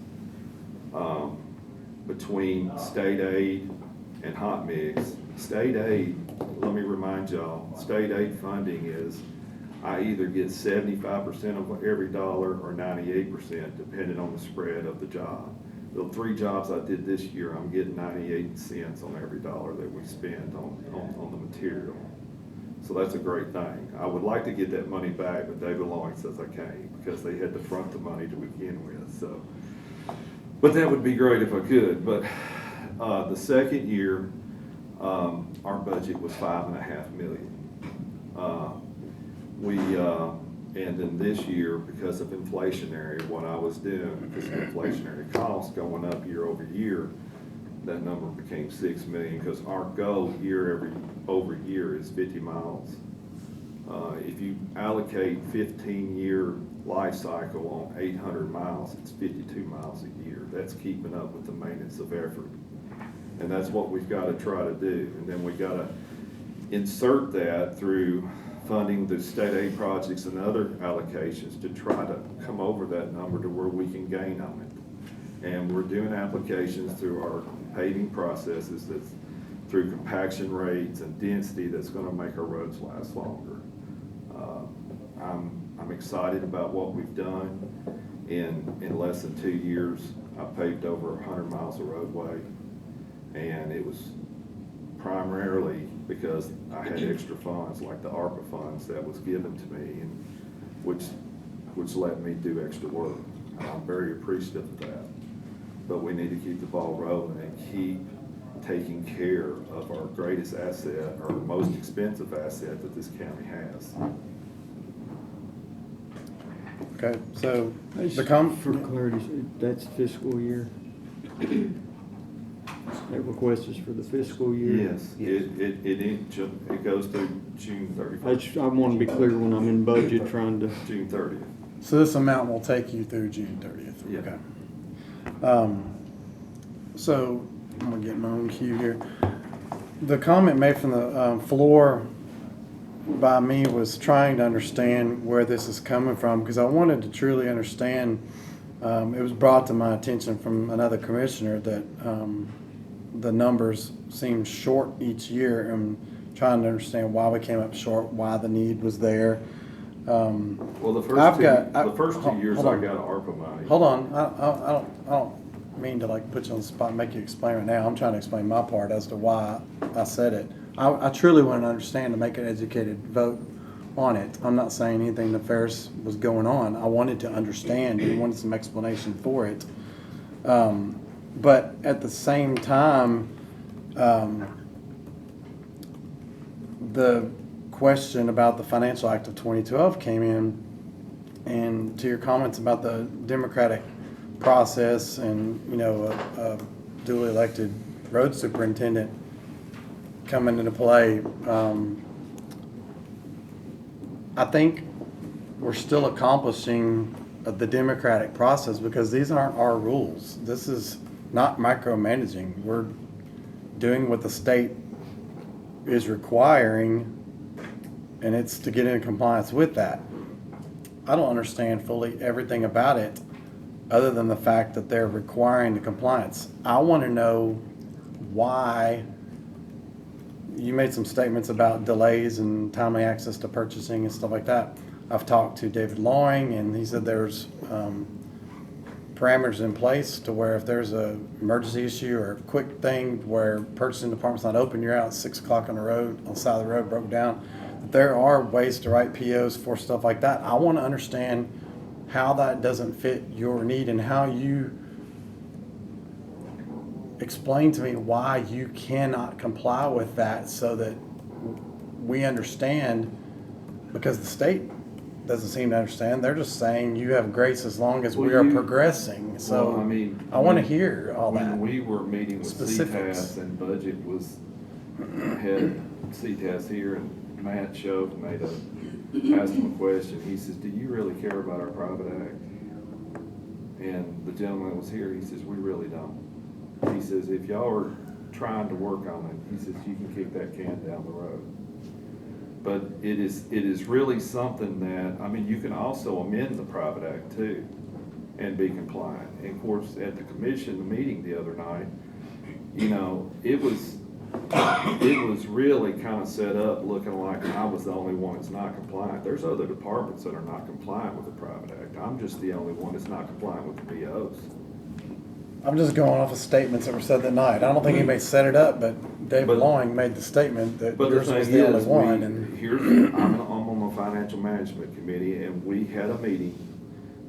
between state aid and hot mix. State aid, let me remind y'all, state aid funding is, I either get 75% of every dollar or 98%, depending on the spread of the job. The 3 jobs I did this year, I'm getting 98 cents on every dollar that we spend on the material. So that's a great thing. I would like to get that money back, but David Lloyd says I can't because they had to front the money to begin with. So, but that would be great if I could. But the second year, our budget was $5.5 million. And then this year, because of inflationary, what I was doing, because of inflationary costs going up year over year, that number became 6 million, because our goal over year is 50 miles. If you allocate 15-year life cycle on 800 miles, it's 52 miles a year. That's keeping up with the maintenance of effort. And that's what we've got to try to do. And then we got to insert that through funding the state aid projects and other allocations to try to come over that number to where we can gain on it. And we're doing applications through our paving processes, that's through compaction rates and density, that's going to make our roads last longer. I'm excited about what we've done. In less than 2 years, I paved over 100 miles of roadway, and it was primarily because I had extra funds, like the ARPA funds that was given to me, and which let me do extra work. And I'm very appreciative of that. But we need to keep the ball rolling and keep taking care of our greatest asset, our most expensive asset that this county has. Okay, so That's- the For clarity's sake, that's fiscal year. That request is for the fiscal year? Yes, it goes through June 31st. I want to be clear when I'm in budget trying to, June 30th. So this amount will take you through June 30th? Yeah. Okay. So, I'm gonna get my own cue here. The comment made from the floor by me was trying to understand where this is coming from, because I wanted to truly understand. It was brought to my attention from another commissioner that the numbers seem short each year, and trying to understand why we came up short, why the need was there. Well, the I've first got- two years hold I on. got ARPA money. Hold on, I don't mean to like put you on the spot and make you explain it now. I'm trying to explain my part as to why I said it. I truly want to understand to make an educated vote on it. I'm not saying anything nefarious was going on. I wanted to understand and wanted some explanation for it. But at the same time, the question about the Financial Act of 2012 came in, and to your comments about the democratic process and, you know, a duly elected road superintendent coming into play, I think we're still accomplishing the democratic process, because these aren't our rules. This is not micromanaging. We're doing what the state is requiring, and it's to get in compliance with that. I don't understand fully everything about it, other than the fact that they're requiring the compliance. I want to know why. You made some statements about delays and timely access to purchasing and stuff like that. I've talked to David Loring, and he said there's parameters in place to where if there's a emergency issue or a quick thing where purchasing department's not open, you're out at 6 o'clock on the road, on the side of the road, broke down. There are ways to write POs for stuff like that. I want to understand how that doesn't fit your need, and how you explain to me why you cannot comply with that, so that we understand, because the state doesn't seem to understand. They're just saying you have grace as long as we are progressing. So Well, I mean, I want to hear all that. When we were meeting with Specifics. CTAS and budget was, had CTAS here, and Matt showed and asked him a question. He says, "Do you really care about our private act?" And the gentleman that was here, he says, "We really don't." He says, "If y'all are trying to work on it," he says, "you can kick that can down the road." But it is really something that, I mean, you can also amend the private act too and be compliant. And of course, at the commission meeting the other night, you know, it was really kind of set up looking like I was the only one that's not compliant. There's other departments that are not compliant with the private act. I'm just the only one that's not compliant with the POs. I'm just going off of statements that were said that night. I don't think anybody set it up, but David But- Loring made the statement that But the yours was thing the only is, one. And I'm on the financial management committee, and we had a meeting,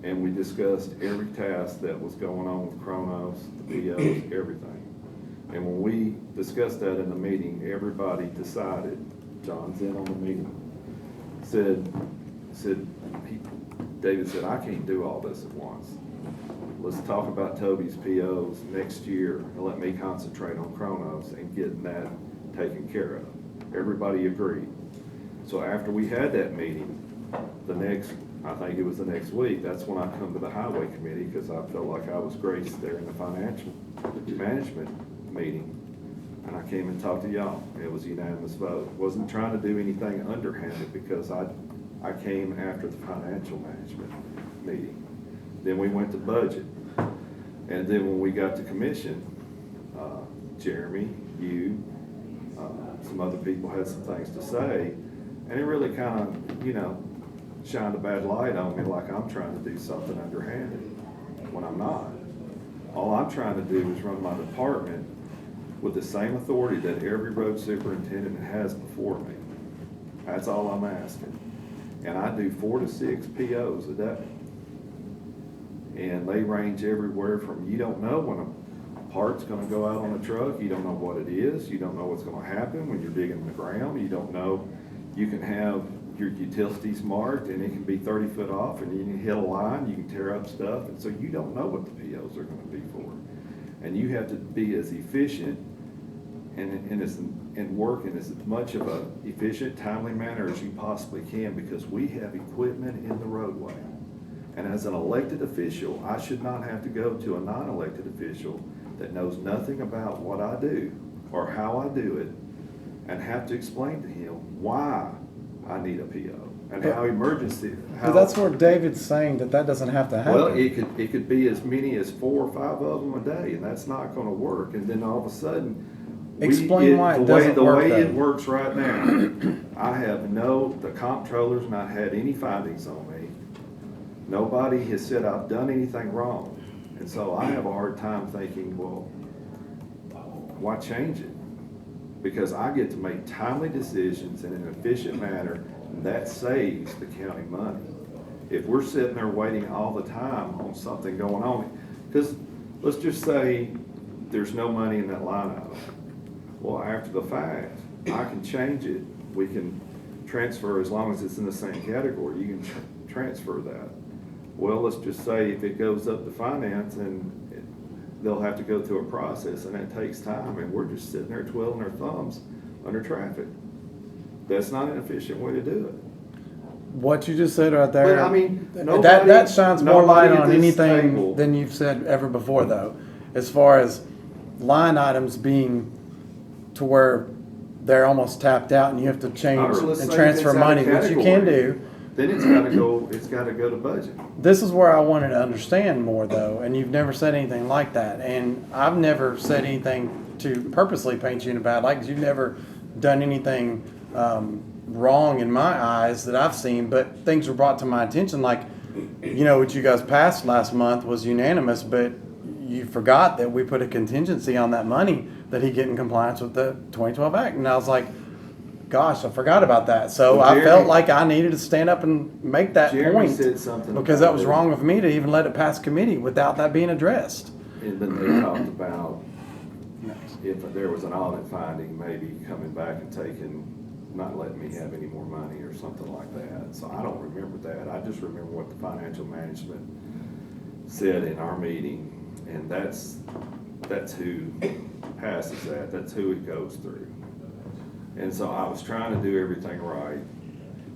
and we discussed every task that was going on with Kronos, the POs, everything. And when we discussed that in the meeting, everybody decided, John's in on the meeting, said David said, I can't do all this at once. Let's talk about Toby's POs next year and let me concentrate on Chronos and getting that taken care of. Everybody agreed. So after we had that meeting, I think it was the next week, that's when I come to the highway committee, because I felt like I was graced there in the financial management meeting. And I came and talked to y'all. It was a unanimous vote. Wasn't trying to do anything underhanded, because I came after the financial management meeting. Then we went to budget. And then when we got to commission, Jeremy, you, some other people had some things to say. And it really kind of, shined a bad light on me, like I'm trying to do something underhanded when I'm not. All I'm trying to do is run my department with the same authority that every road superintendent has before me. That's all I'm asking. And I do 4 to 6 POs a day. And they range everywhere from, you don't know when a part's gonna go out on a truck, you don't know what it is, you don't know what's gonna happen when you're digging the ground, you don't know, you can have your utilities marked and it can be 30 foot off and you can hit a line, you can tear up stuff, and so you don't know what the POs are gonna be for. And you have to be as efficient and work in as much of a efficient, timely manner as you possibly can, because we have equipment in the roadway. And as an elected official, I should not have to go to a non-elected official that knows nothing about what I do or how I do it and have to explain to him why I need a PO and how emergency. But that's where David's saying that doesn't have to happen. Well, it could be as many as 4 or 5 of them a day, and that's not going to work. And then all of a sudden, Explain why it doesn't the work, way it though. works right now, the comptroller's not had any findings on me. Nobody has said I've done anything wrong. And so I have a hard time thinking, well, why change it? Because I get to make timely decisions in an efficient manner, and that saves the county money. If we're sitting there waiting all the time on something going on, because let's just say there's no money in that line item. Well, after the fact, I can change it. We can transfer, as long as it's in the same category, you can transfer that. Well, let's just say if it goes up to finance, and they'll have to go through a process, and that takes time, and we're just sitting there twiddling our thumbs under traffic. That's not an efficient way to do it. What you just said right there, But, I mean, that shines more light nobody at on this anything table- than you've said ever before, though. As far as line items being to where they're almost tapped out and you have to change Or let's and say transfer it's out of money, which you can category. do. Then it's got to go to budget. This is where I wanted to understand more, though, and you've never said anything like that. And I've never said anything to purposely paint you in a bad light, because you've never done anything wrong in my eyes that I've seen, but things were brought to my attention, like, what you guys passed last month was unanimous, but you forgot that we put a contingency on that money that he get in compliance with the 2012 Act. And I was like, gosh, I forgot about that. So Well, I felt Jeremy- like I needed to stand up and make that Jeremy point, said something because about that was it. wrong of me to even let it pass committee without that being addressed. And then they talked about if there was an audit finding, maybe coming back and not letting me have any more money or something like that. So I don't remember that. I just remember what the financial management said in our meeting, and that's who passes that. That's who it goes through. And so I was trying to do everything right.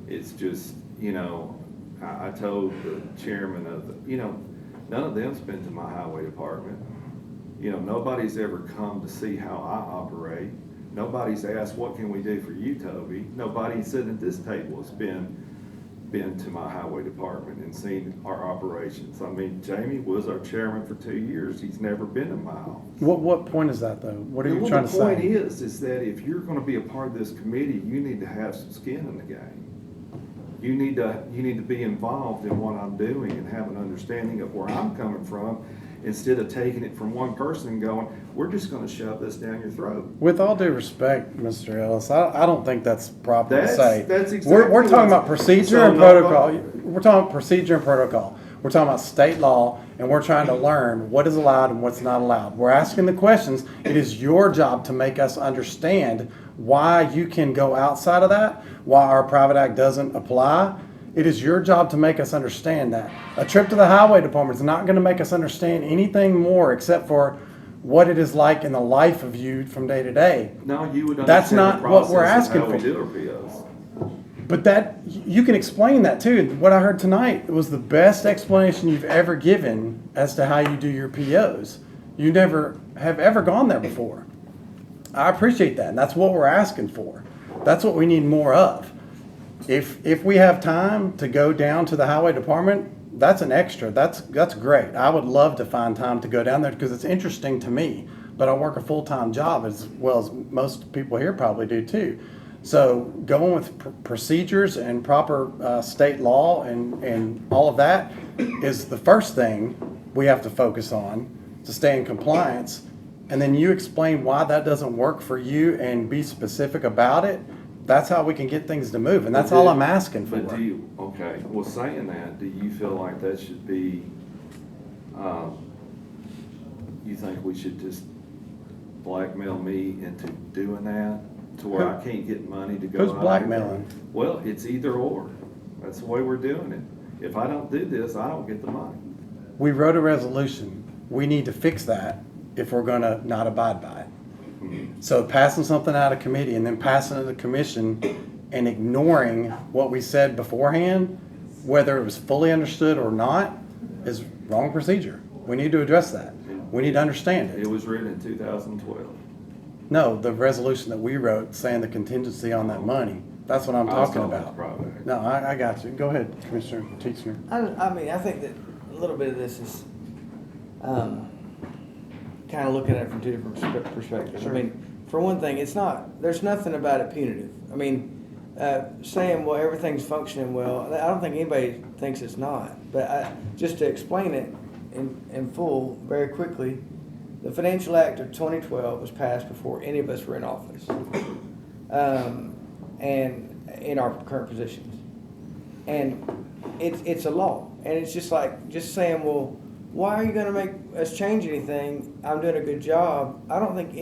It's just, I told the chairman of none of them's been to my highway department. Nobody's ever come to see how I operate. Nobody's asked, what can we do for you, Toby? Nobody sitting at this table has been to my highway department and seen our operations. I mean, Jamie was our chairman for 2 years. He's never been in my office. What point is that, though? What are you Well, trying to the point say? is that if you're gonna be a part of this committee, you need to have some skin in the game. You need to be involved in what I'm doing and have an understanding of where I'm coming from, instead of taking it from one person and going, we're just gonna shove this down your throat. With all due respect, Mr. Ellis, I don't think that's proper to That's- say. that's We're exactly talking about what's- procedure so and nobody- protocol. We're talking about procedure and protocol. We're talking about state law, and we're trying to learn what is allowed and what's not allowed. We're asking the questions. It is your job to make us understand why you can go outside of that, why our private act doesn't apply, It is your job to make us understand that. A trip to the highway department is not gonna make us understand anything more except for what it is like in the life of you from day to day. No, you would That's understand the not what we're process of asking how we for. do our POs. But that, you can explain that too. What I heard tonight was the best explanation you've ever given as to how you do your POs. You never have ever gone there before. I appreciate that, and that's what we're asking for. That's what we need more of. If we have time to go down to the highway department, that's an extra. That's great. I would love to find time to go down there because it's interesting to me. But I work a full-time job as well as most people here probably do too. So going with procedures and proper state law and all of that is the first thing we have to focus on to stay in compliance. And then you explain why that doesn't work for you and be specific about it. That's how we can get things to move, and that's all I'm asking for. But do you, okay, well, saying that, do you feel like that should be, you think we should just blackmail me into doing that? To where I can't get money to go out? Who's blackmailing? Well, it's either or. That's the way we're doing it. If I don't do this, I don't get the money. We wrote a resolution. We need to fix that if we're gonna not abide by it. So passing something out of committee and then passing it to the commission and ignoring what we said beforehand, whether it was fully understood or not, is wrong procedure. We need to address that. We need to understand It it. was written in 2012. No, the resolution that we wrote saying the contingency on that money, that's what I'm I was talking talking about. about the private. No, I got you. Go ahead, Commissioner Teachner. I mean, I think that a little bit of this is kind of looking at it from two different perspectives. I mean, for one thing, there's nothing about it punitive. I mean, saying, well, everything's functioning well, I don't think anybody thinks it's not. But just to explain it in full, very quickly, the Financial Act of 2012 was passed before any of us were in office, and in our current positions. And it's a law, and it's just saying, well, why are you going to make us change anything? I'm doing a good job. I don't think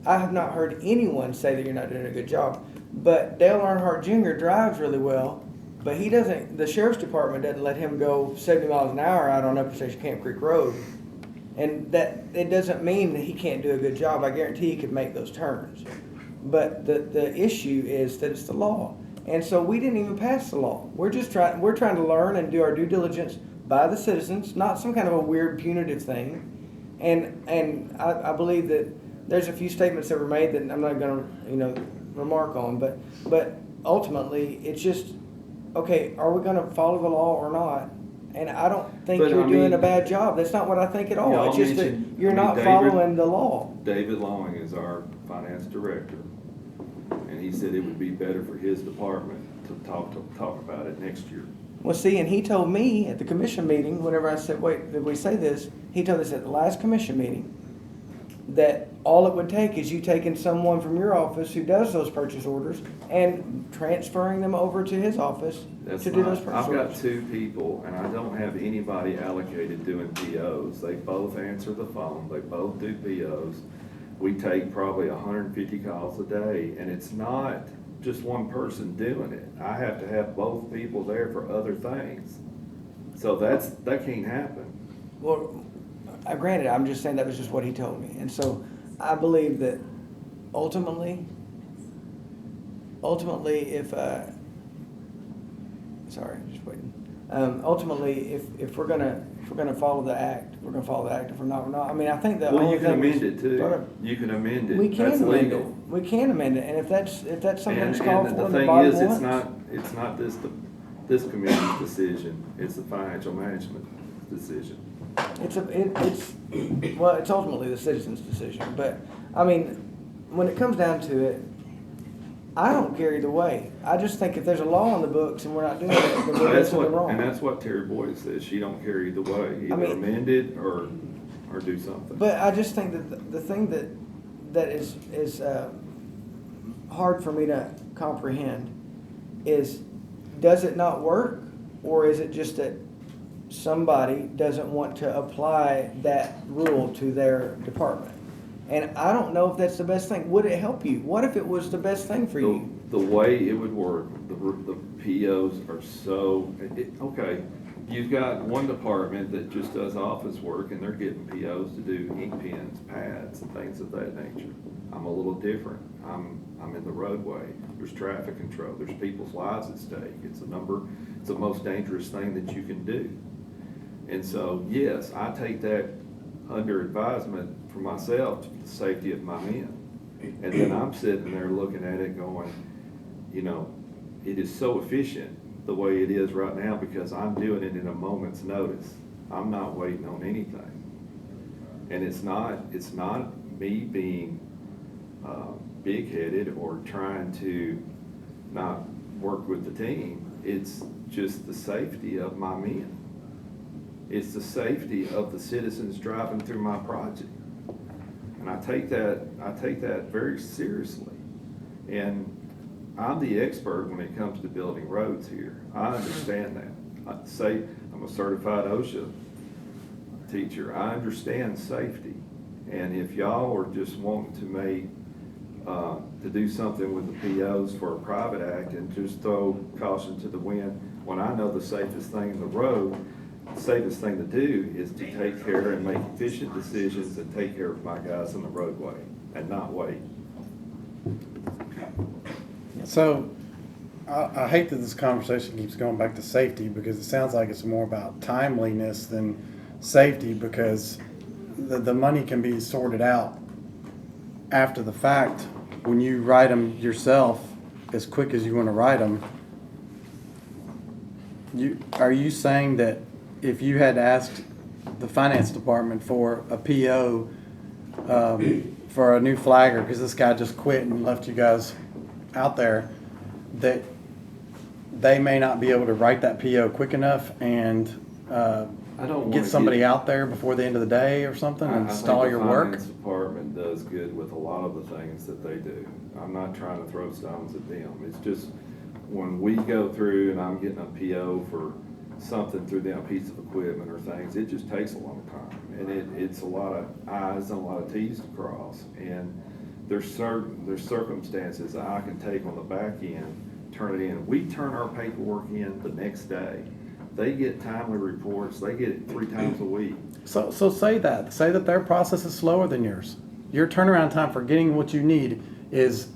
I have not heard anyone say that you're not doing a good job. But Dale Earnhardt Jr. drives really well, but the sheriff's department doesn't let him go 70 miles an hour out on Upper Station Camp Creek Road. And that it doesn't mean that he can't do a good job. I guarantee he could make those turns. But the issue is that it's the law. And so we didn't even pass the law. We're trying to learn and do our due diligence by the citizens, not some kind of a weird punitive thing. And I believe that there's a few statements that were made that I'm not going to remark on, but ultimately it's just, okay, are we going to follow the law or not? And I don't think you're doing a bad job. That's not what I think at all. Y'all It's just that mentioned- you're not David- following the law. David Longing is our finance director, and he said it would be better for his department to talk about it next year. Well, see, and he told me at the commission meeting, whenever I said, wait, did we say this? He told us at the last commission meeting that all it would take is you taking someone from your office who does those purchase orders and transferring them over to his office to do those purchase I've got orders. 2 people, and I don't have anybody allocated doing POs. They both answer the phone, they both do POs. We take probably 150 calls a day, and it's not just one person doing it. I have to have both people there for other things. So that can't happen. Well, granted, I'm just saying that was just what he told me. And so I believe that ultimately, if sorry, I'm just waiting. Ultimately, if we're gonna follow the act, we're gonna follow the act. If we're not, we're not. I mean, I think the Well, only you can thing amend it too. You can amend it. We can That's amend legal. it. We can amend it, and if that's something And that's called for, the the thing body is, wants. it's not this committee's decision, it's the financial management decision. It's ultimately the citizens' decision. But I mean, when it comes down to it, I don't care either way. I just think if there's a law on the books and we're not doing it, then we're doing something wrong. And that's what Terry Boyd says, she don't care either way, I either mean- amend it or do something. But I just think that the thing that is hard for me to comprehend is, does it not work, or is it just that somebody doesn't want to apply that rule to their department? And I don't know if that's the best thing. Would it help you? What if it was the best thing for you? The way it would work, the POs are okay, you've got one department that just does office work and they're getting POs to do ink pens, pads, and things of that nature. I'm a little different. I'm in the roadway. There's traffic control. There's people's lives at stake. It's the most dangerous thing that you can do. And so, yes, I take that under advisement for myself, for the safety of my men. And then I'm sitting there looking at it going, you know, it is so efficient the way it is right now because I'm doing it in a moment's notice. I'm not waiting on anything. And it's not me being big-headed or trying to not work with the team. It's just the safety of my men. It's the safety of the citizens driving through my project. And I take that very seriously. And I'm the expert when it comes to building roads here. I understand that. I'm a certified OSHA teacher. I understand safety. And if y'all are just wanting to do something with the POs for a private act and just throw caution to the wind, when I know the safest thing in the road, the safest thing to do is to take care and make efficient decisions and take care of my guys in the roadway and not wait. So, I hate that this conversation keeps going back to safety because it sounds like it's more about timeliness than safety because the money can be sorted out after the fact. When you write them yourself as quick as you want to write them, are you saying that if you had asked the finance department for a PO for a new flagger because this guy just quit and left you guys out there, that they may not be able to write that PO quick enough and I don't get somebody out there before the end of the day or something and install your work? I think the finance department does good with a lot of the things that they do. I'm not trying to throw stones at them. It's just when we go through and I'm getting a PO for something through them, a piece of equipment or things, it just takes a long time. And it's a lot of I's and a lot of T's to cross. And there's circumstances I can take on the back end, turn it in. We turn our paperwork in the next day. They get timely reports. They get it 3 times a week. So say that their process is slower than yours. Your turnaround time for getting what you need is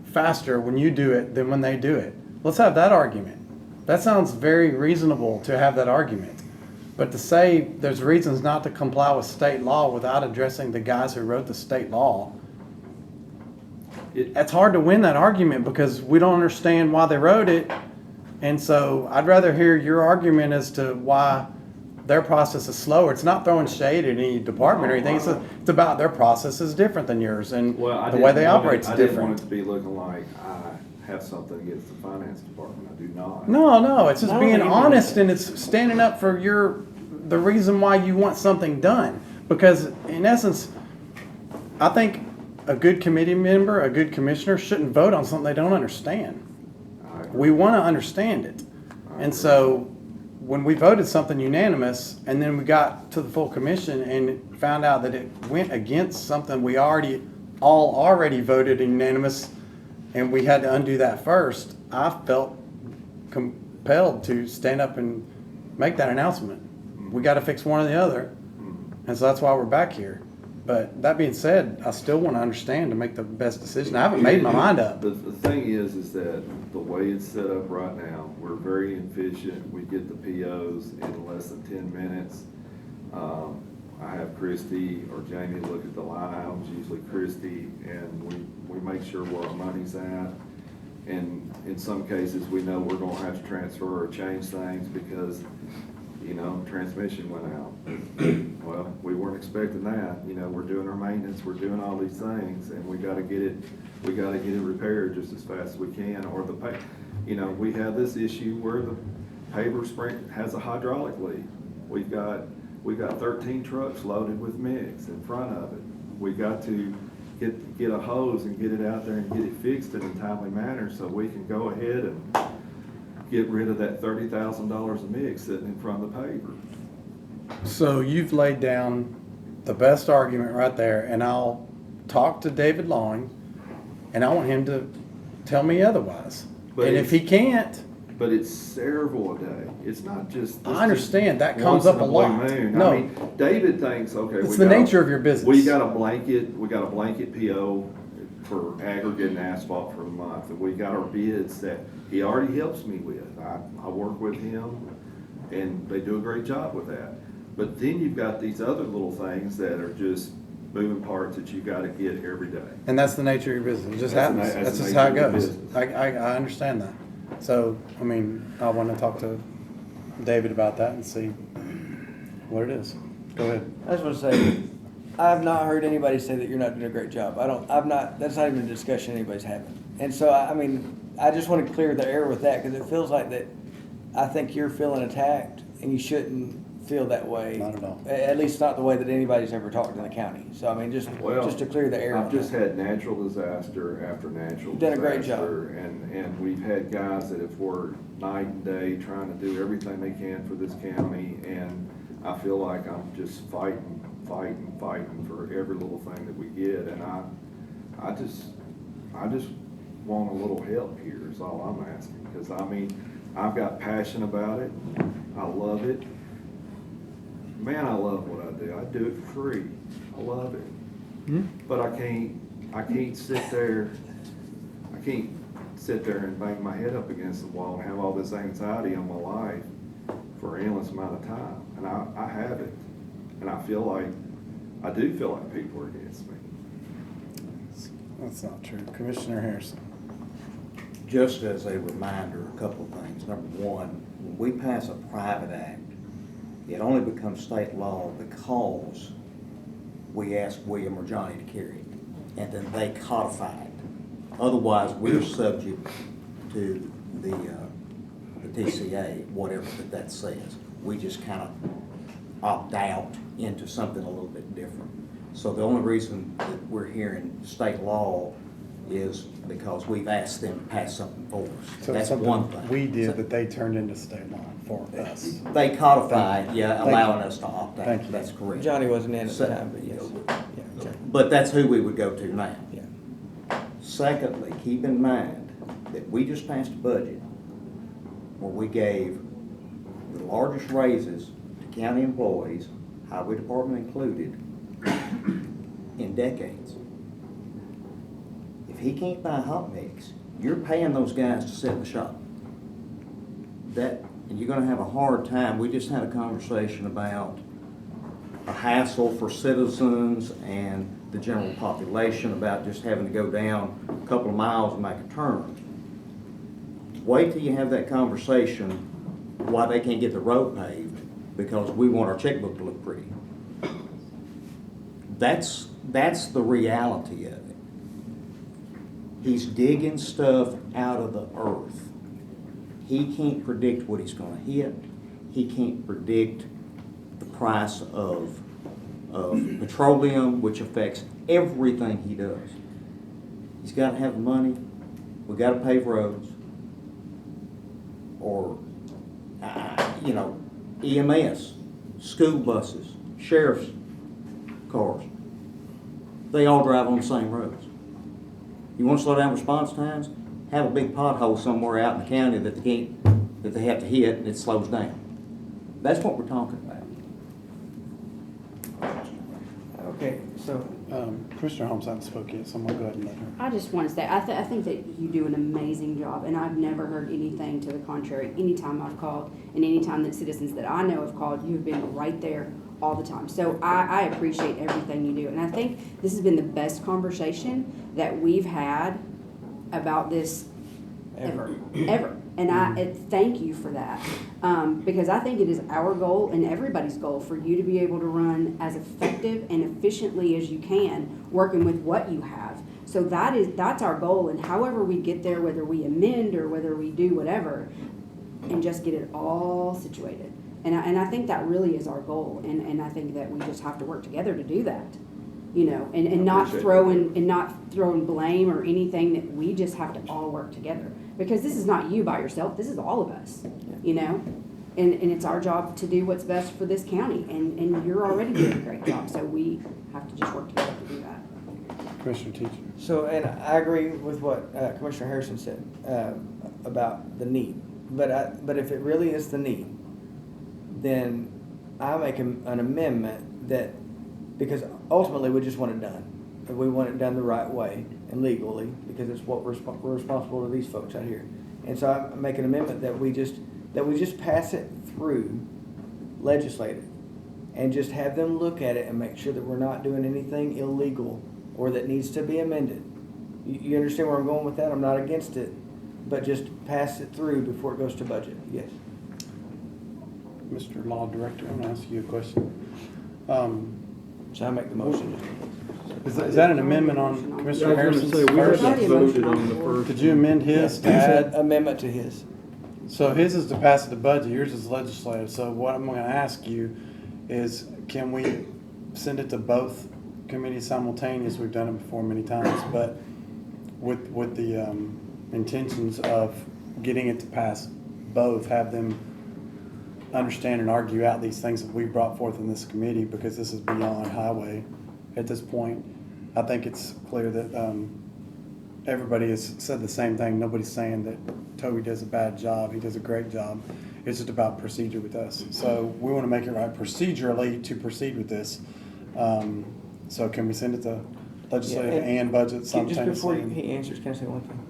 faster when you do it than when they do it. Let's have that argument. That sounds very reasonable to have that argument. But to say there's reasons not to comply with state law without addressing the guys who wrote the state law, it's hard to win that argument because we don't understand why they wrote it. And so I'd rather hear your argument as to why their process is slower. It's not throwing shade at any department or anything. It's about their process is different than yours and the way they operate is different. I didn't want it to be looking like I have something against the finance department. I do not. No, it's just being honest and it's standing up for the reason why you want something done. Because in essence, I think a good committee member, a good commissioner shouldn't vote on something they don't understand. We want to understand it. And so when we voted something unanimous and then we got to the full commission and found out that it went against something we already voted unanimous and we had to undo that first, I felt compelled to stand up and make that announcement. We got to fix one or the other. And so that's why we're back here. But that being said, I still want to understand to make the best decision. I haven't made my mind up. The thing is that the way it's set up right now, we're very efficient. We get the POs in less than 10 minutes. I have Christy or Jamie look at the line items, usually Christy, and we make sure where our money's at. And in some cases, we know we're going to have to transfer or change things because transmission went out. Well, we weren't expecting that. We're doing our maintenance, we're doing all these things, and we got to get it repaired just as fast as we can. Or we have this issue where the paver spring has a hydraulic leak. We got 13 trucks loaded with mix in front of it. We got to get a hose and get it out there and get it fixed in a timely manner so we can go ahead and get rid of that $30,000 of mix sitting in front of the paver. So you've laid down the best argument right there, and I'll talk to David Lawing, and I want him to tell me otherwise. But And if he can't, But it's several a day. It's not just. I understand, that comes once up in a blue lot. moon. No. I mean, David thinks, okay. It's we the got a- nature of your business. We got a blanket PO for aggregate and asphalt for the month. And we got our bids that he already helps me with. I work with him and they do a great job with that. But then you've got these other little things that are just moving parts that you gotta get every day. And that's the nature of your business. It just That's the happens. na- That's that's just the how it nature of goes. business. I understand that. So, I mean, I want to talk to David about that and see what it is. Go ahead. I just want to say, I've not heard anybody say that you're not doing a great job. That's not even a discussion anybody's having. And so, I mean, I just want to clear the air with that, because it feels like that, I think you're feeling attacked, and you shouldn't feel that way. Not at all. At least not the way that anybody's ever talked in the county. So, I mean, just to clear the air. I've on just that. had natural disaster after natural You've done a disaster. great job. And we've had guys that have worked night and day trying to do everything they can for this county. And I feel like I'm just fighting for every little thing that we get. And I just want a little help here is all I'm asking. Because I mean, I've got passion about it. I love it. Man, I love what I do. I do it for free. I love it. But I can't sit there and bang my head up against the wall and have all this anxiety on my life for an endless amount of time. And I have it. And I do feel like people are against me. That's not true. Commissioner Harrison. Just as a reminder, a couple of things. Number one, when we pass a private act, it only becomes state law because we ask William or Johnny to carry it, and then they codify it. Otherwise, we're subject to the TCA, whatever that says. We just kind of opt out into something a little bit different. So the only reason that we're hearing state law is because we've asked them to pass something for us. So That's something one thing. we did So that they turned into state law for us. they codify, Thank you. yeah, Thank allowing you. us to opt out. Thank you. That's correct. Johnny wasn't in at So- the time, but yes. Yeah, okay. But that's who we would go to now. Yeah. Secondly, keep in mind that we just passed a budget where we gave the largest raises to county employees, highway department included, in decades. If he can't buy hot mix, you're paying those guys to sit in the shop. And you're gonna have a hard time. We just had a conversation about a hassle for citizens and the general population about just having to go down a couple of miles and make a turn. Wait till you have that conversation why they can't get the road paved because we want our checkbook to look pretty. That's the reality of it. He's digging stuff out of the earth. He can't predict what he's gonna hit. He can't predict the price of petroleum, which affects everything he does. He's gotta have the money. We gotta pave roads. Or, EMS, school buses, sheriff's cars. They all drive on the same roads. You want to slow down response times? Have a big pothole somewhere out in the county that they have to hit and it slows down. That's what we're talking about. Okay, so, Commissioner Holmes hasn't spoke yet, so I'm gonna go ahead and let her. I just want to say, I think that you do an amazing job, and I've never heard anything to the contrary. Anytime I've called, and anytime that citizens that I know have called, you've been right there all the time. So I appreciate everything you do, and I think this has been the best conversation that we've had about this ever. And I thank you for that, because I think it is our goal and everybody's goal for you to be able to run as effective and efficiently as you can, working with what you have. So that's our goal, and however we get there, whether we amend or whether we do whatever, and just get it all situated. And I think that really is our goal, and I think that we just have to work together to do that. And not throwing blame or anything, that we just have to all work together. Because this is not you by yourself, this is all of us, And it's our job to do what's best for this county, and you're already doing a great job, so we have to just work together to do that. Commissioner Teacher. So, and I agree with what Commissioner Harrison said about the need. But if it really is the need, then I make an amendment that, because ultimately we just want it done. And we want it done the right way and legally, because it's what we're responsible to these folks out here. And so I make an amendment that we just pass it through legislative and just have them look at it and make sure that we're not doing anything illegal or that needs to be amended. You understand where I'm going with that? I'm not against it, but just pass it through before it goes to budget. Yes. Mr. Law Director, I'm gonna ask you a question. So I make the motion. Is that an amendment on Commissioner I was Harrison's gonna say, we first? haven't voted on the first. Did you amend his to It's add? an amendment to his. So his is to pass the budget, yours is legislative. So what I'm gonna ask you is, can we send it to both committees simultaneous? We've done it before many times, but with the intentions of getting it to pass both, have them understand and argue out these things that we brought forth in this committee, because this is beyond highway at this point. I think it's clear that everybody has said the same thing. Nobody's saying that Toby does a bad job. He does a great job. It's just about procedure with us. So we want to make it right procedurally to proceed with this. So can we send it to legislative Yeah, and budget Just before simultaneously? he answers, can I say one thing?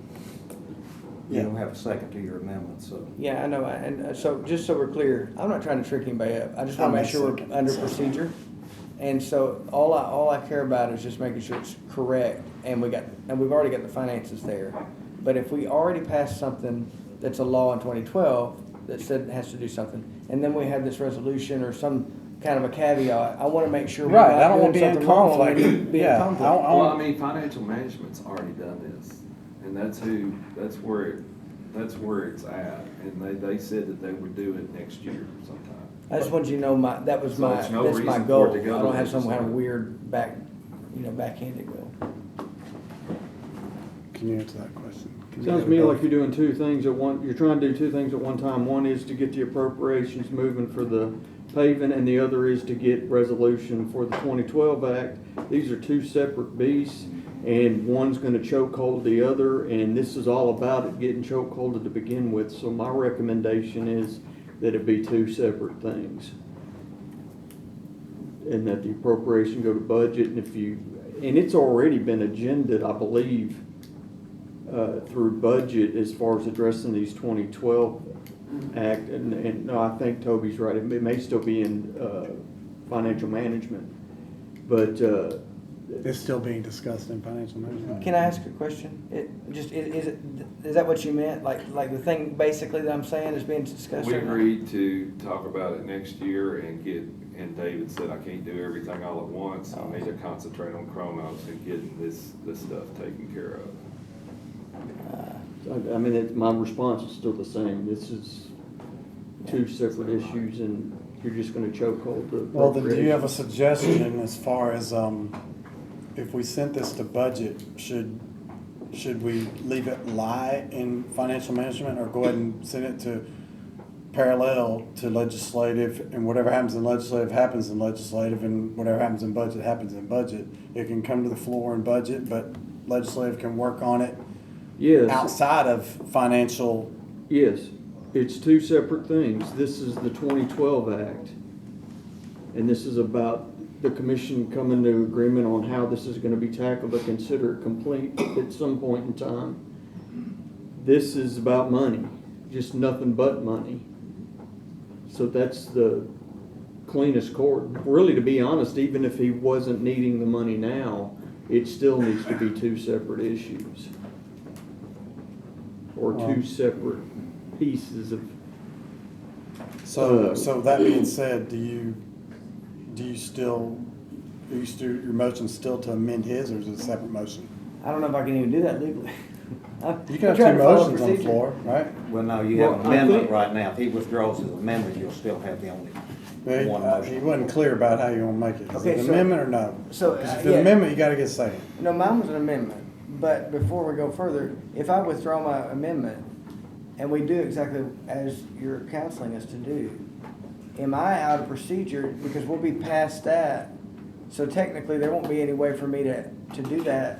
You don't have a second to your amendment, so. Yeah, I know, and so, just so we're clear, I'm not trying to trick anybody up, I just wanna I'm make not sure we're second. under procedure. And so, all I care about is just making sure it's correct, and we've already got the finances there. But if we already passed something that's a law in 2012 that said it has to do something, and then we have this resolution or some kind of a caveat, I wanna make sure we're Right, I not don't doing want to be in something wrong conflict. and be in Yeah, conflict. I Well, want- I mean, financial management's already done this, and that's where it's at, and they said that they would do it next year sometime. I just wanted you to know that was So my, there's no that's my reason for goal. it to go I to don't have some kind of legislative. weird backhanded goal. Can you answer that question? Can you Sounds do to me both? like you're doing two things at one, you're trying to do two things at one time. One is to get the appropriations moving for the paving, and the other is to get resolution for the 2012 Act. These are two separate beasts, and one's gonna chokehold the other, and this is all about it getting chokeholded to begin with. So my recommendation is that it be two separate things. And that the appropriation go to budget, and it's already been agended, I believe, through budget as far as addressing these 2012 Act, and no, I think Toby's right, it may still be in financial management, but It's still being discussed in financial management. Can I ask a question? Is that what you meant? Like the thing basically that I'm saying is being discussed We right now? agreed to talk about it next year and David said, I can't do everything all at once. I need to concentrate on Chronos and getting this stuff taken care of. I mean, my response is still the same. This is two separate issues, and you're just gonna chokehold the Well, then do you have a appropriations. suggestion as far as, if we sent this to budget, should we leave it lie in financial management, or go ahead and send it to parallel to legislative, and whatever happens in legislative happens in legislative, and whatever happens in budget happens in budget? It can come to the floor in budget, but legislative can work on it Yes, outside of financial. yes, it's two separate things. This is the 2012 Act, and this is about the commission coming to agreement on how this is gonna be tackled to consider it complete at some point in time. This is about money, just nothing but money. So that's the cleanest court. Really, to be honest, even if he wasn't needing the money now, it still needs to be two separate issues. Or two separate pieces of, So that being said, your motion still to amend his, or is it a separate motion? I don't know if I can even do that legally. You can have two motions on the floor, right? Well, no, you have an Well, I amendment think- right now. If he withdraws his amendment, you'll still have the only one He motion. wasn't clear about how you want to make it. Is Okay, it an so- amendment or no? so, 'Cause if it's yeah. an amendment, you gotta get a second. No, mine was an amendment, but before we go further, if I withdraw my amendment and we do exactly as you're counseling us to do, am I out of procedure, because we'll be past that So technically, there won't be any way for me to do that.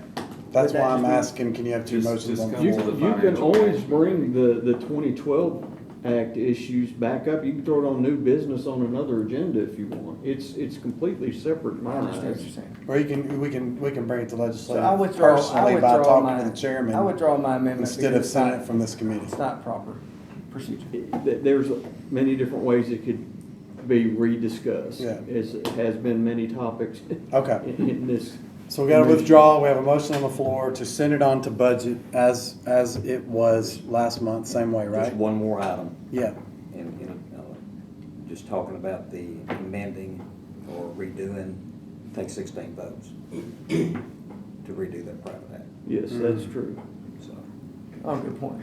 That's Would that why I'm just be- asking, can you have two Just- motions just on the come You, to floor? the you can financial always management. bring the 2012 Act issues back up. You can throw it on new business on another agenda if you want. It's completely separate in I my understand what eyes. you're saying. Or we can bring it to So I legislative withdraw, personally by talking to the I chairman withdraw my amendment. instead because of sending it from this committee. It's not proper procedure. There's many different ways it could be rediscussed. Yeah. As it has been many topics Okay. in this. So we got to withdraw, we have a motion on the floor to send it on to budget as it was last month, same way, Just right? one more item, Yeah, just talking about the amending or redoing, take 16 votes to redo that private act, Yes, that's true. so. Oh, good point.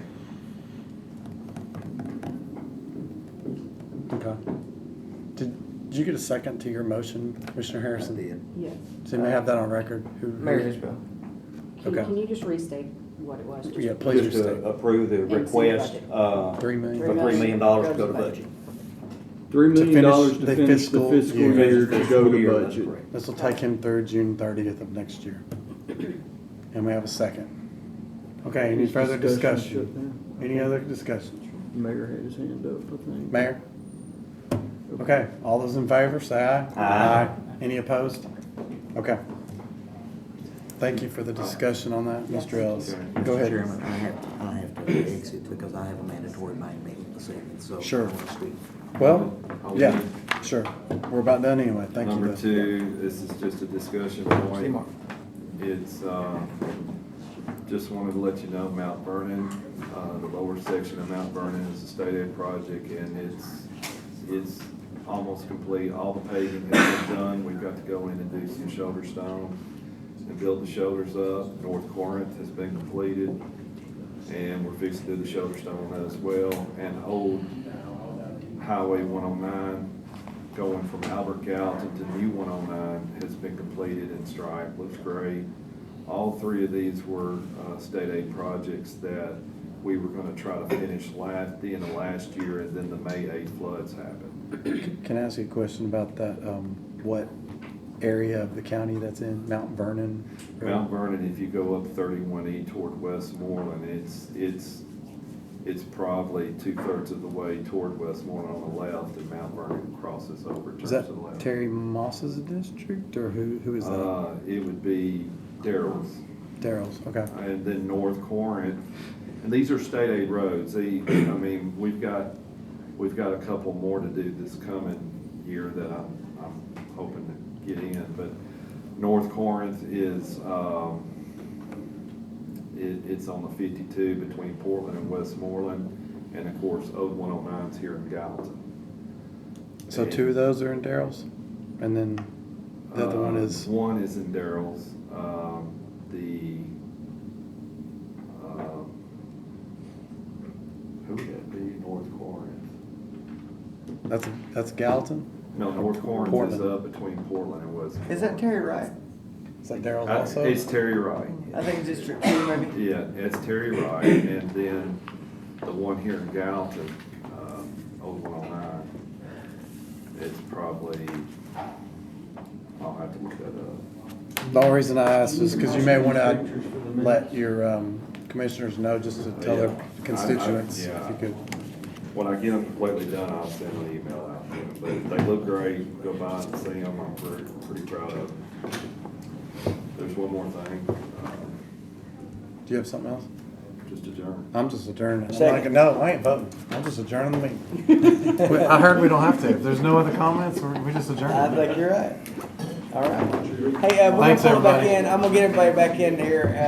okay. Did you get a second to your motion, Commissioner I Harrison? did. Yes. So you may have that on record. Mayor Isbell. Okay. Can you just restate what it was? Just- Yeah, please Just restate. to approve the And see request, budget. for $3 million. $3 million to go to budget. $3 million finish to the finish the fiscal fiscal year. year to go Fiscal to year, that's budget. correct. This will take him through June 30th of next year. And we have a second. Okay, any Is further discussion shut discussion? down? Any other discussion? Mayor had his hand up, I think. Mayor? Okay, all those in favor, say aye. Aye. Any opposed? Okay. Thank you for the discussion on that, Mr. Ellis. Go ahead. Chairman, I have to exit because I have a mandatory main meeting this evening, so. Sure. I wanna speak. Well, yeah, sure. We're about done anyway. Thank you. Number though. 2, this is just a discussion See, point. Mark. It's, just wanted to let you know, Mount Vernon, the lower section of Mount Vernon is a state aid project, and it's almost complete. All the paving has been done. We've got to go in and do some shoulder stone and build the shoulders up. North Corinth has been completed, and we're fixing to do the shoulder stone on that as well. And Old Highway 109, going from Albert Gallatin to New 109, has been completed and striped. Looks great. All 3 of these were state aid projects that we were going to try to finish the end of last year, and then the May 8 floods happened. Can I ask you a question about that? What area of the county that's in? Mount Vernon? Mount Vernon, if you go up 31E toward Westmoreland, it's probably 2/3 of the way toward Westmoreland on the left, and Mount Vernon crosses over, turns Is to that the left. Terry Moss's district, or who is that? It would be Daryl's. Daryl's, okay. And then North Corinth, and these are state aid roads. We've got a couple more to do this coming year that I'm hoping to get in, but North Corinth is, it's on the 52 between Portland and Westmoreland, and of course, Old 109's here in Gallatin. So 2 of those are in Daryl's? And then the other one is? One is in Daryl's. Who would that be? North Corinth. That's Gallatin? No, North Corinth is Portland. up between Portland and Westmoreland. Is that Terry Wright? Is that Daryl's also? It's Terry Wright. I think it's District 2 maybe. Yeah, it's Terry Wright, and then the one here in Gallatin, Old 109, it's probably, I'll have to look that up. The only reason I asked is because you may want to let your commissioners know, just to tell their constituents, if Yeah. you could. When I get them completely done, I'll send an email out to them, but they look great. Go by and see them. I'm pretty proud of them. There's one more thing, Do you have something else? just adjourn. I'm just adjourning. I'm Second. like, no, I ain't voting. I'm just adjourning the meeting. I heard we don't have to. If there's no other comments, we just adjourn. I think you're right. All right. Hey, we're gonna Thanks, pull it back everybody. in. I'm gonna get everybody back in here.